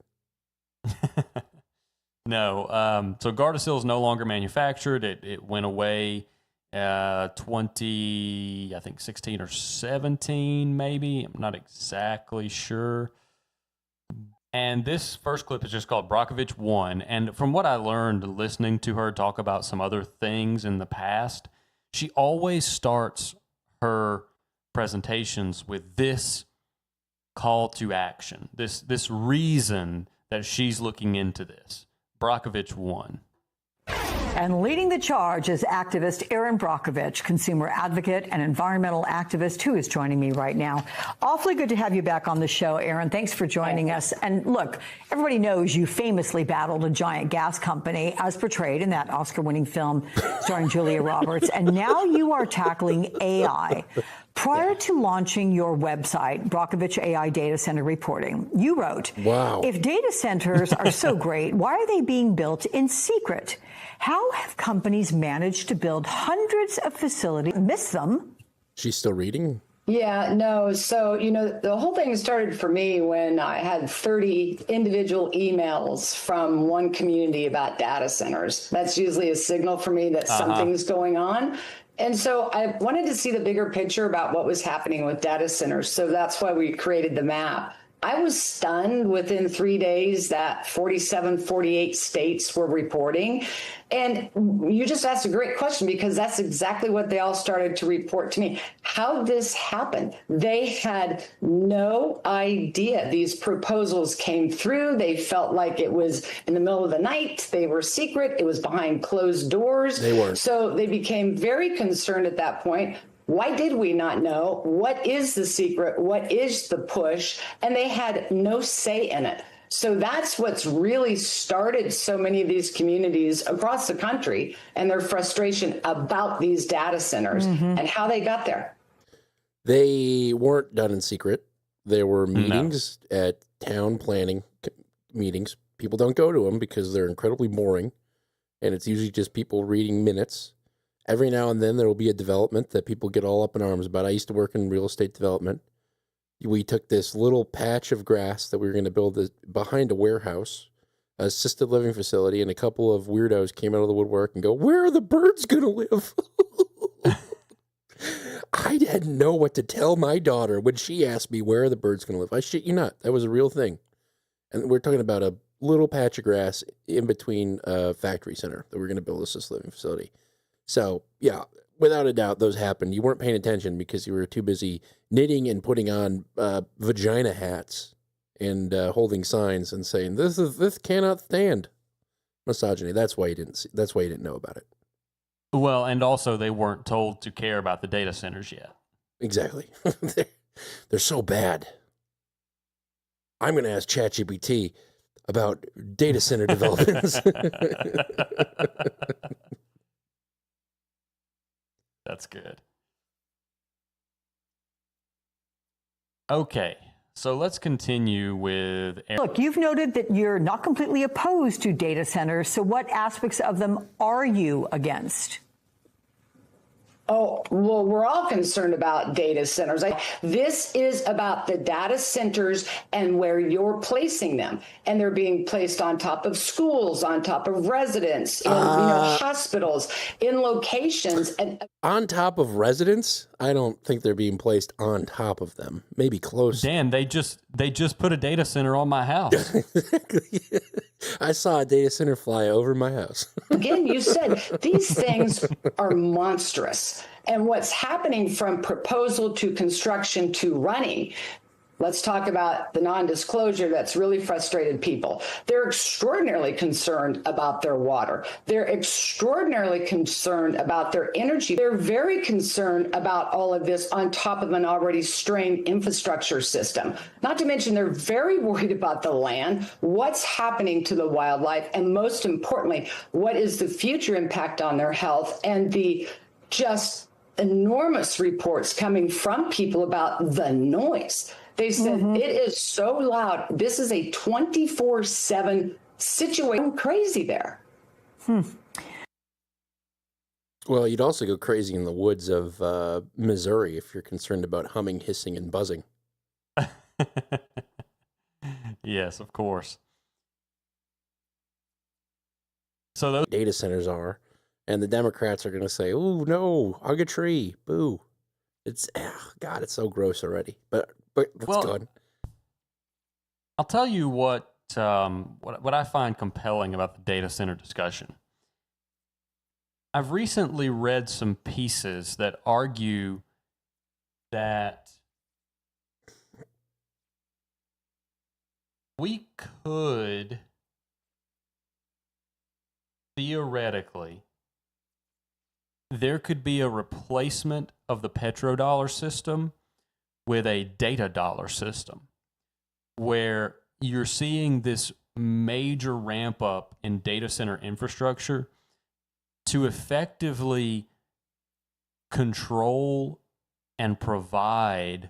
No. So Gardasil is no longer manufactured. It went away 16 or 17, maybe. I'm not exactly sure. And this first clip is just called Brockovich 1. And from what I learned listening to her talk about some other things in the past, she always starts her presentations with this call to action, this reason that she's looking into this. Brockovich 1. And leading the charge is activist Erin Brockovich, consumer advocate and environmental activist, who is joining me right now. Awfully good to have you back on the show, Erin. Thanks for joining us. And look, everybody knows you famously battled a giant gas company, as portrayed in that Oscar-winning film starring Julia Roberts. And now you are tackling AI. Prior to launching your website, Brockovich AI Data Center Reporting, you wrote, wow, if data centers are so great, why are they being built in secret? How have companies managed to build hundreds of facilities, miss them? She's still reading? Yeah, no. So, the whole thing started for me when I had 30 individual emails from one community about data centers. That's usually a signal for me that something's going on. And so I wanted to see the bigger picture about what was happening with data centers. So that's why we created the map. I was stunned within 3 days that 47, 48 states were reporting. And you just asked a great question, because that's exactly what they all started to report to me. How this happened. They had no idea. These proposals came through. They felt like it was in the middle of the night. They were secret. It was behind closed doors. They were. So they became very concerned at that point. Why did we not know? What is the secret? What is the push? And they had no say in it. So that's what's really started so many of these communities across the country and their frustration about these data centers and how they got there. They weren't done in secret. There were meetings at town planning meetings. People don't go to them because they're incredibly boring. And it's usually just people reading minutes. Every now and then there will be a development that people get all up in arms about. I used to work in real estate development. We took this little patch of grass that we were going to build behind a warehouse, an assisted living facility, and a couple of weirdos came out of the woodwork and go, where are the birds going to live? I didn't know what to tell my daughter when she asked me, where are the birds going to live? I shit you not. That was a real thing. And we're talking about a little patch of grass in between a factory center that we're going to build a assisted living facility. So, yeah, without a doubt, those happened. You weren't paying attention because you were too busy knitting and putting on vagina hats and holding signs and saying, this cannot stand misogyny. That's why you didn't know about it. Well, and also they weren't told to care about the data centers yet. Exactly. They're so bad. I'm going to ask ChatGPT about data center developments. That's good. Okay, so let's continue with... Look, you've noted that you're not completely opposed to data centers, so what aspects of them are you against? Oh, well, we're all concerned about data centers. This is about the data centers and where you're placing them. And they're being placed on top of schools, on top of residents, in hospitals, in locations. And on top of residents? I don't think they're being placed on top of them. Maybe close. Dan, they just put a data center on my house. I saw a data center fly over my house. Again, you said these things are monstrous. And what's happening from proposal to construction to running, Let's talk about the non-disclosure that's really frustrated people. They're extraordinarily concerned about their water. They're extraordinarily concerned about their energy. They're very concerned about all of this on top of an already strained infrastructure system. Not to mention, they're very worried about the land, what's happening to the wildlife, and most importantly, what is the future impact on their health, and the just enormous reports coming from people about the noise. They said it is so loud. This is a 24/7 situation. Crazy there. Well, you'd also go crazy in the woods of Missouri if you're concerned about humming, hissing, and buzzing. Yes, of course. So those data centers are, and the Democrats are going to say, "Oh no, hug a tree, boo." It's God, it's so gross already. But let's go on. I'll tell you what I find compelling about the data center discussion. I've recently read some pieces that argue that we could theoretically, there could be a replacement of the petrodollar system with a data dollar system, where you're seeing this major ramp up in data center infrastructure to effectively control and provide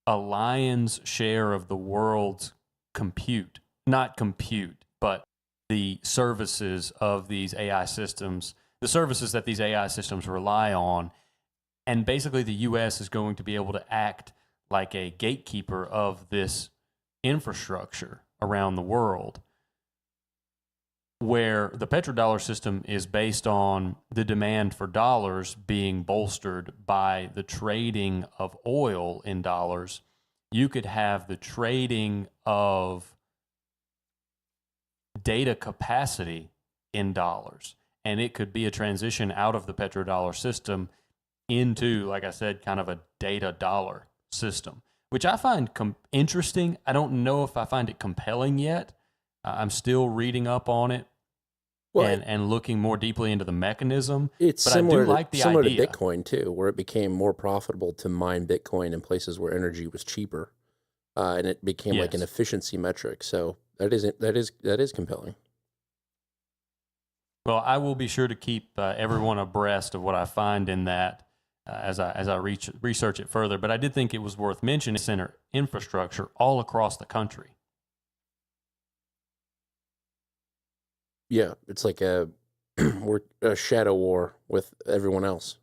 a lion's share of the world's compute. Not compute, but the services of these AI systems, the services that these AI systems rely on. And basically the U.S. is going to be able to act like a gatekeeper of this infrastructure around the world, where the petrodollar system is based on the demand for dollars being bolstered by the trading of oil in dollars. You could have the trading of data capacity in dollars, and it could be a transition out of the petrodollar system into, like I said, kind of a data dollar system, which I find interesting. I don't know if I find it compelling yet. I'm still reading up on it and looking more deeply into the mechanism. It's but similar, I do like the similar idea. to Bitcoin too, where it became more profitable to mine Bitcoin in places where energy was cheaper, and it became like an efficiency metric. So that is compelling. Well, I will be sure to keep everyone abreast of what I find in that as I research it further. But I did think it was worth mentioning center infrastructure all across the country. Yeah, it's like a shadow war with everyone else,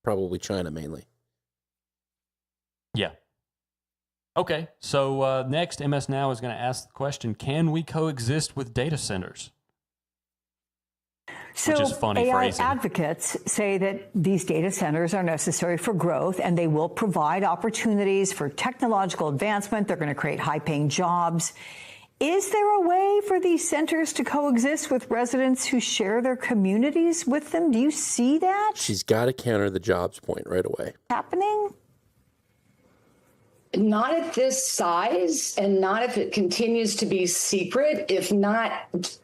probably China mainly. Yeah. Okay, so next, MS Now is going to ask the question, can we coexist with data centers? So Which is funny AI phrasing. advocates say that these data centers are necessary for growth, and they will provide opportunities for technological advancement. They're going to create high-paying jobs. Is there a way for these centers to coexist with residents who share their communities with them? Do you see that She's got to counter the jobs point right away. happening? Not at this size, and not if it continues to be secret, if not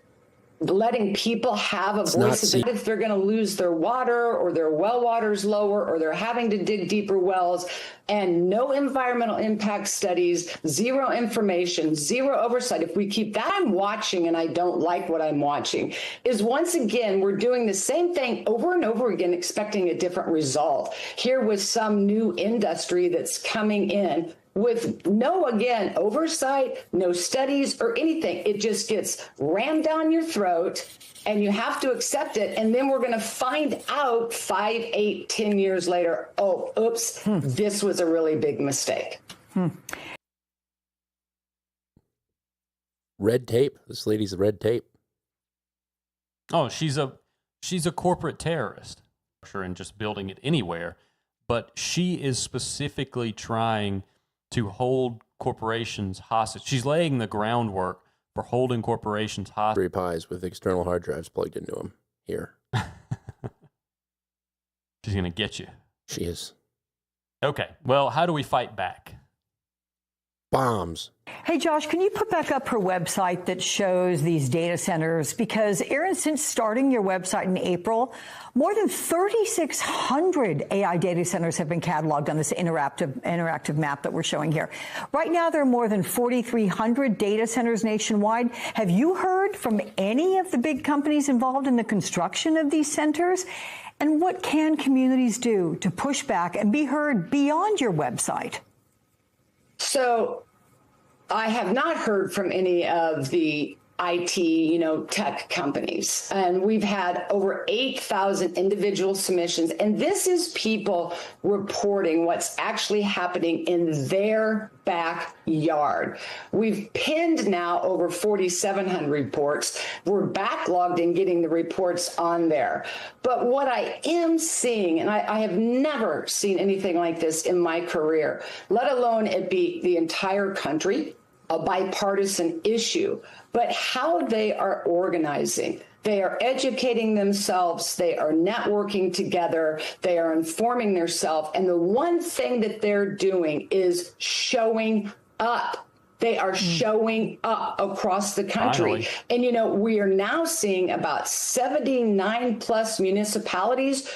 letting people have a voice. If they're going to lose their water, or their well water's lower, or they're having to dig deeper wells, and no environmental impact studies, zero information, zero oversight. If we keep that, I'm watching and I don't like what I'm watching, is once again, we're doing the same thing over and over again, expecting a different result. Here with some new industry that's coming in with no, again, oversight, no studies or anything. It just gets rammed down your throat and you have to accept it. And then we're going to find out 5, 8, 10 years later, oh, oops, this was a really big mistake. Red tape. This lady's red tape. Oh, she's a corporate terrorist, and just building it anywhere. But she is specifically trying to hold corporations hostage. She's laying the groundwork for holding corporations hostage. Raspberry Pis with external hard drives plugged into them here. She's going to get you. She is. Okay, well, how do we fight back? bombs. Hey, Josh, can you put back up her website that shows these data centers? Because, Aaron, since starting your website in April, more than 3,600 AI data centers have been cataloged on this interactive map that we're showing here. Right now, there are more than 4,300 data centers nationwide. Have you heard from any of the big companies involved in the construction of these centers? And what can communities do to push back and be heard beyond your website? So I have not heard from any of the IT, tech companies. And we've had over 8,000 individual submissions. And this is people reporting what's actually happening in their backyard. We've pinned now over 4,700 reports. We're backlogged in getting the reports on there. But what I am seeing, and I have never seen anything like this in my career, let alone it be the entire country, a bipartisan issue, but how they are organizing. They are educating themselves. They are networking together. They are informing themselves. And the one thing that they're doing is showing up. They are showing up across the country. Finally. And, we are now seeing about 79 plus municipalities.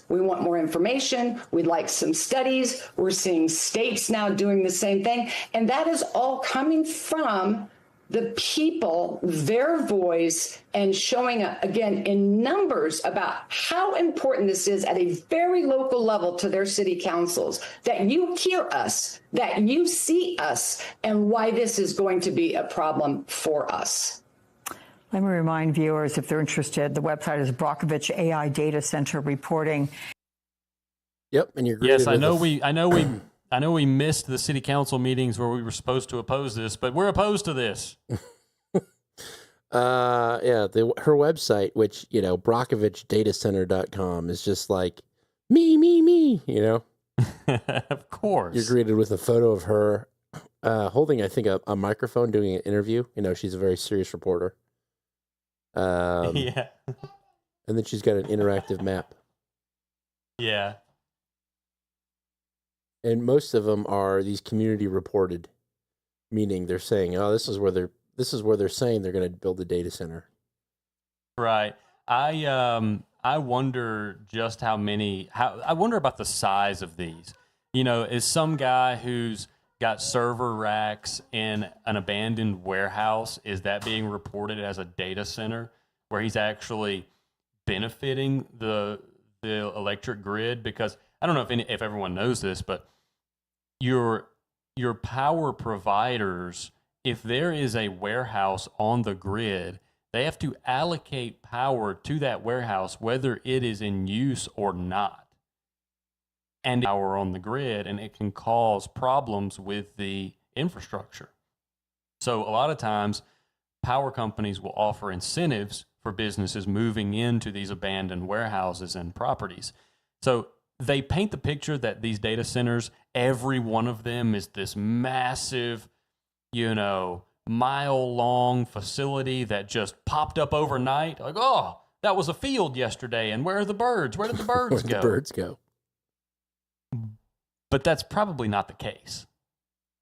We want more information. We'd like some studies. We're seeing states now doing the same thing. And that is all coming from the people, their voice, and showing up, again, in numbers about how important this is at a very local level to their city councils, that you hear us, that you see us, and why this is going to be a problem for us. Let me remind viewers, if they're interested, the website is Brockovich AI Data Center Reporting. Yep, and you're yes, I know we missed the city council meetings where we were supposed to oppose this, but we're opposed to this. Her website, which, BrockovichDataCenter.com is just like me, Of course. You're greeted with a photo of her holding, I think, a microphone doing an interview. She's a very serious reporter. Yeah. And then she's got an interactive map. Yeah. And most of them are these community reported, meaning they're saying, "Oh, this is where they're saying they're going to build a data center." Right. I wonder just how I wonder about the size of these. Is some guy who's got server racks in an abandoned warehouse, is that being reported as a data center where he's actually benefiting the electric grid? Because I don't know if everyone knows this, but your power providers, if there is a warehouse on the grid, they have to allocate power to that warehouse, whether it is in use or not. And power on the grid, and it can cause problems with the infrastructure. So a lot of times, power companies will offer incentives for businesses moving into these abandoned warehouses and properties. So they paint the picture that these data centers, every one of them is this massive, mile-long facility that just popped up overnight. Like, oh, that was a field yesterday, and where are the birds? Where did the birds go? Where did the birds go? But that's probably not the case.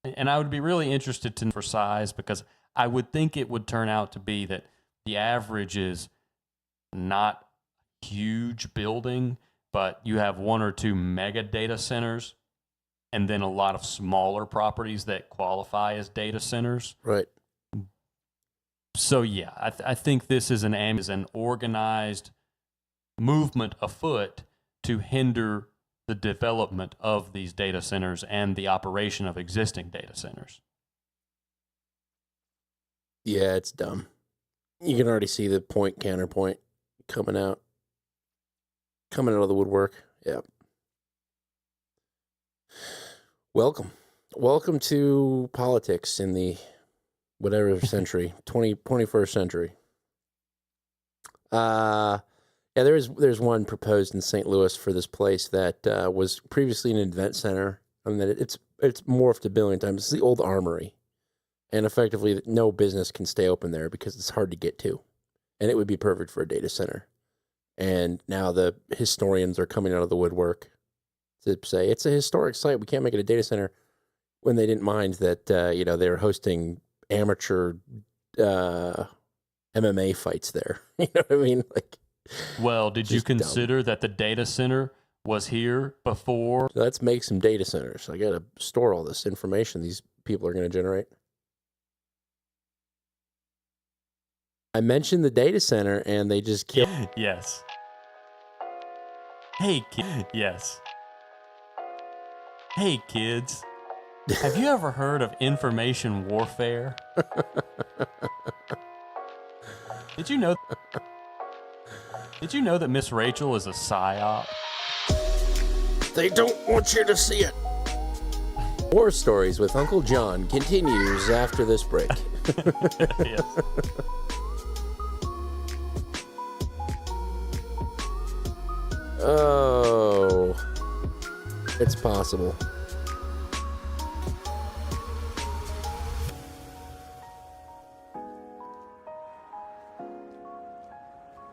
And I would be really interested to know for size, because I would think it would turn out to be that the average is not a huge building, but you have one or two mega data centers and then a lot of smaller properties that qualify as data centers. Right. So, yeah, I think this is an organized movement afoot to hinder the development of these data centers and the operation of existing data centers. Yeah, it's dumb. You can already see the counterpoint coming out of the woodwork. Yeah. Welcome to politics in the whatever century, 21st century. Yeah, there's one proposed in St. Louis for this place that was previously an event center. I mean, it's morphed a billion times. It's the old Armory, and effectively no business can stay open there because it's hard to get to, and it would be perfect for a data center. And now the historians are coming out of the woodwork to say it's a historic site. We can't make it a data center. when they didn't mind that they were hosting amateur MMA fights there. You know what I mean? Like, well, did you consider that the data center was here before? Let's make some data centers. I got to store all this information these people are going to generate. I mentioned the data center, and they just killed. Yes. Hey, yes. Hey, kids. Have you ever heard of information warfare? Did you know that Miss Rachel is a psyop? They don't want you to see it. War Stories with Uncle John continues after this break. Yes. Oh, it's possible.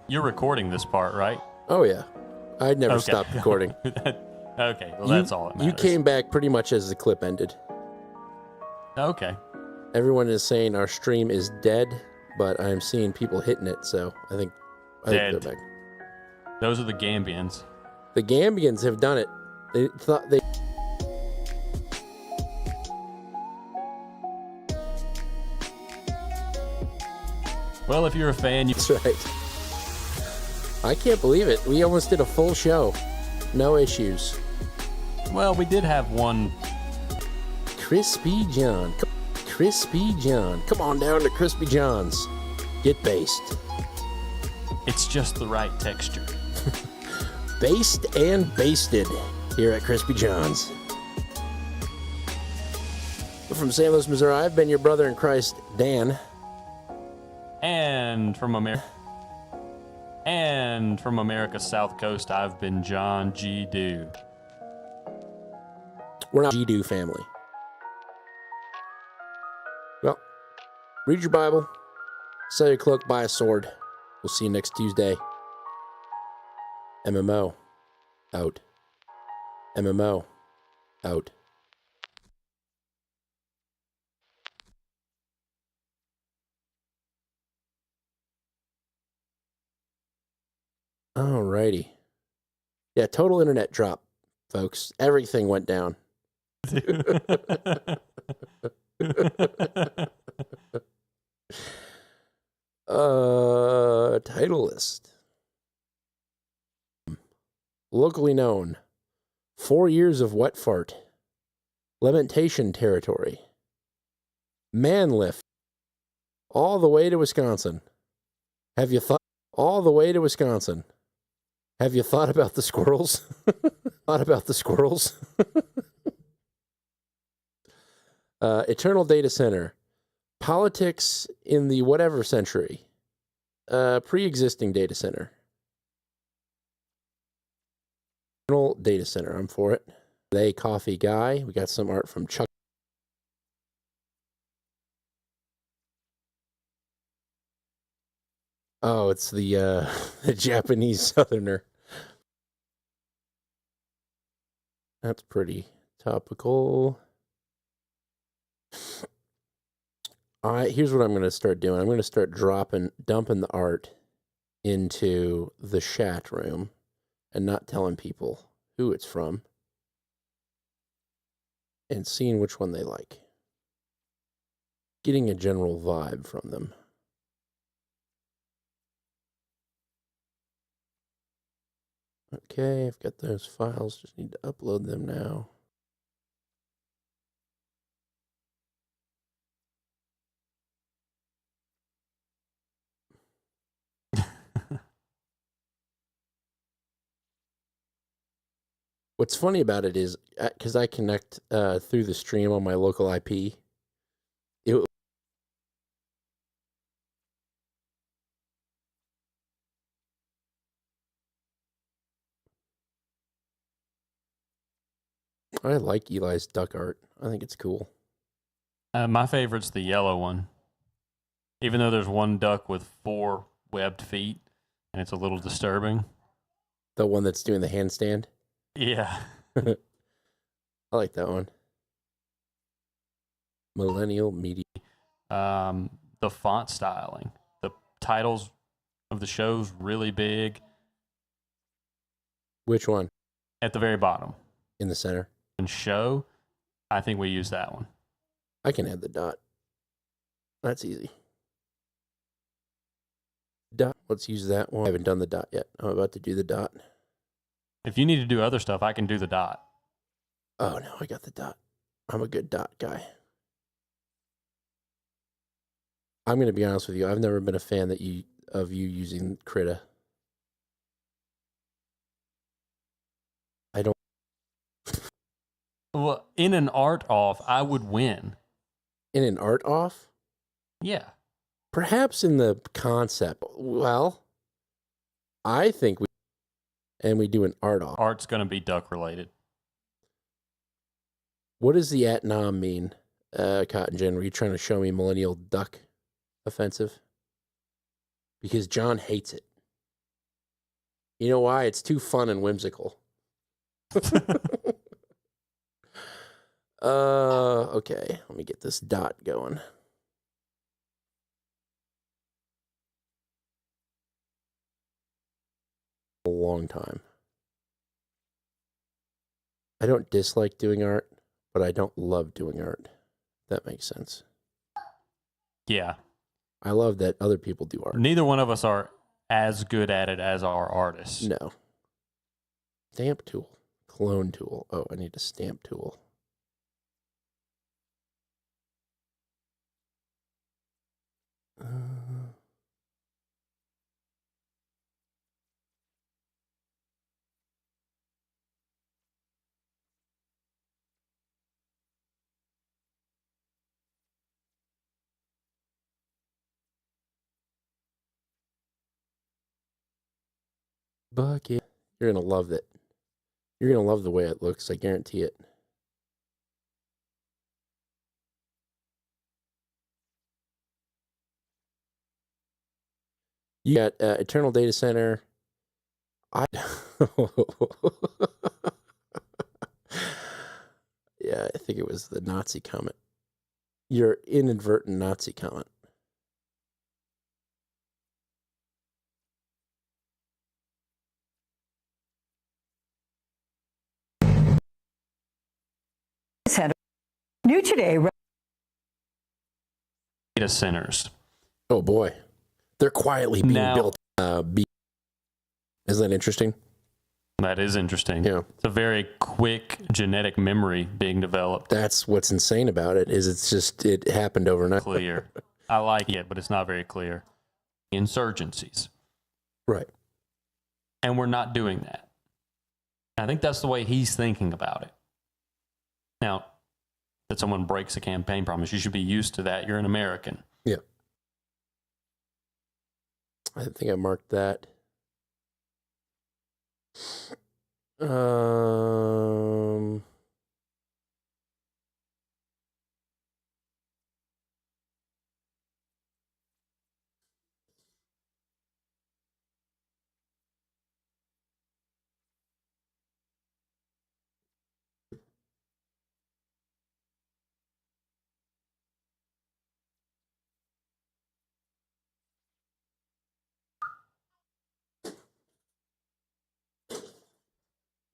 You're recording this part, right? Oh, yeah. I'd never stopped recording. Okay, well, that's all that matters. You came back pretty much as the clip ended. Okay. Everyone is saying our stream is dead, but I'm seeing people hitting it, so I think they're back. Those are the Gambians. The Gambians have done it. They thought they... Well, if you're a fan, That's right. I can't believe it. We almost did a full show. No issues. Well, we did have one. Crispy John. Crispy John. Come on down to Crispy John's. Get based. It's just the right texture. Based and basted here at Crispy John's. From St. Louis, Missouri, I've been your brother in Christ, Dan. And from America's South Coast, I've been John G. Dew. We're not G-Do family. Well, read your Bible, sell your cloak, buy a sword. We'll see you next Tuesday. MMO. Out. MMO. Out. Alrighty. Yeah, total internet drop, folks. Everything went down. Title list. Locally known. 4 years of wet fart. Lamentation territory. Man lift. All the way to Wisconsin. Have you thought? All the way to Wisconsin. Have you thought about the squirrels? Thought about the squirrels? Eternal data center. Politics in the whatever century. Pre-existing data center. Eternal data center. I'm for it. They coffee guy. We got some art from Chuck. Oh, it's the Japanese southerner. That's pretty topical. All right, here's what I'm going to start doing. I'm going to start dumping the art into the chat room and not telling people who it's from and seeing which one they like. Getting a general vibe from them. Okay, I've got those files. Just need to upload them now. What's funny about it is, because I connect through the stream on my local IP, I like Eli's duck art. I think it's cool. My favorite's the yellow one. Even though there's one duck with 4 webbed feet, and it's a little disturbing. The one that's doing the handstand? Yeah. I like that one. Millennial Media. The font styling, the titles of the show's really big. Which one? At the very bottom. In the center. And show, I think we use that one. I can add the dot. That's easy. Dot. Let's use that one. I haven't done the dot yet. I'm about to do the dot. If you need to do other stuff, I can do the dot. Oh, no, I got the dot. I'm a good dot guy. I'm going to be honest with you. I've never been a fan of you using Krita. I don't. Well, in an art off, I would win. In an art off? Yeah. Perhaps in the concept. Well, I think we do an art off. Art's going to be duck related. What does the at nom mean, Cotton Gin? Were you trying to show me millennial duck offensive? Because John hates it. You know why? It's too fun and whimsical. Okay. Let me get this dot going. A long time. I don't dislike doing art, but I don't love doing art. That makes sense. Yeah. I love that other people do art. Neither one of us are as good at it as our artists. No. Stamp tool. Clone tool. Oh, I need a stamp tool. Bucket. You're going to love it. You're going to love the way it looks. I guarantee it. You got Eternal Data Center. Yeah, I think it was the Nazi comment. Your inadvertent Nazi comment. New today. Data centers. Oh boy, they're quietly being built. Isn't that interesting? That is interesting. Yeah, it's a very quick genetic memory being developed. That's what's insane about it. Is it's just it happened overnight. Clear. I like it, but it's not very clear. Insurgencies. Right. And we're not doing that. I think that's the way he's thinking about it. Now, that someone breaks a campaign promise, you should be used to that. You're an American. Yeah. I think I marked that.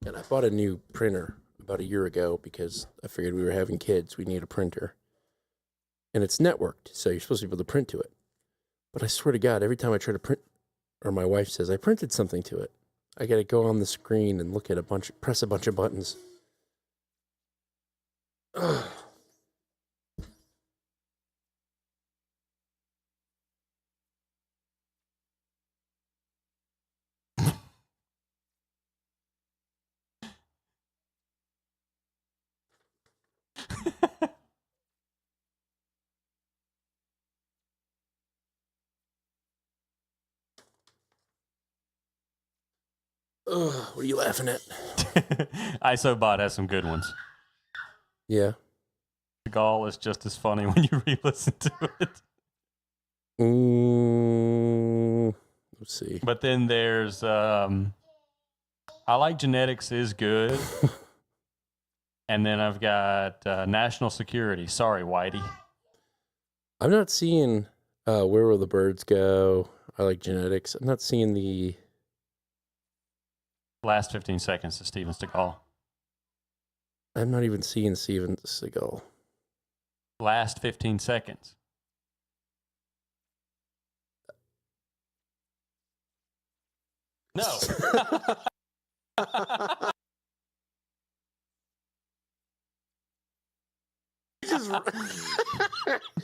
And I bought a new printer about a year ago because I figured we were having kids. We need a printer. And it's networked, so you're supposed to be able to print to it. But I swear to God, every time I try to print, or my wife says, I printed something to it, I got to go on the screen and look at press a bunch of buttons. Ugh. What are you laughing at? ISOBot has some good ones. Yeah. The Gall is just as funny when you re-listen to it. Let's see. But then there's I Like Genetics is good. And then I've got national security. Sorry, Whitey. I'm not seeing Where Will the Birds Go? I like genetics. I'm not seeing the Last 15 seconds to Steven Seagal. I'm not even seeing Steven Seagal. Last 15 seconds. No.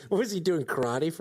Was he doing karate for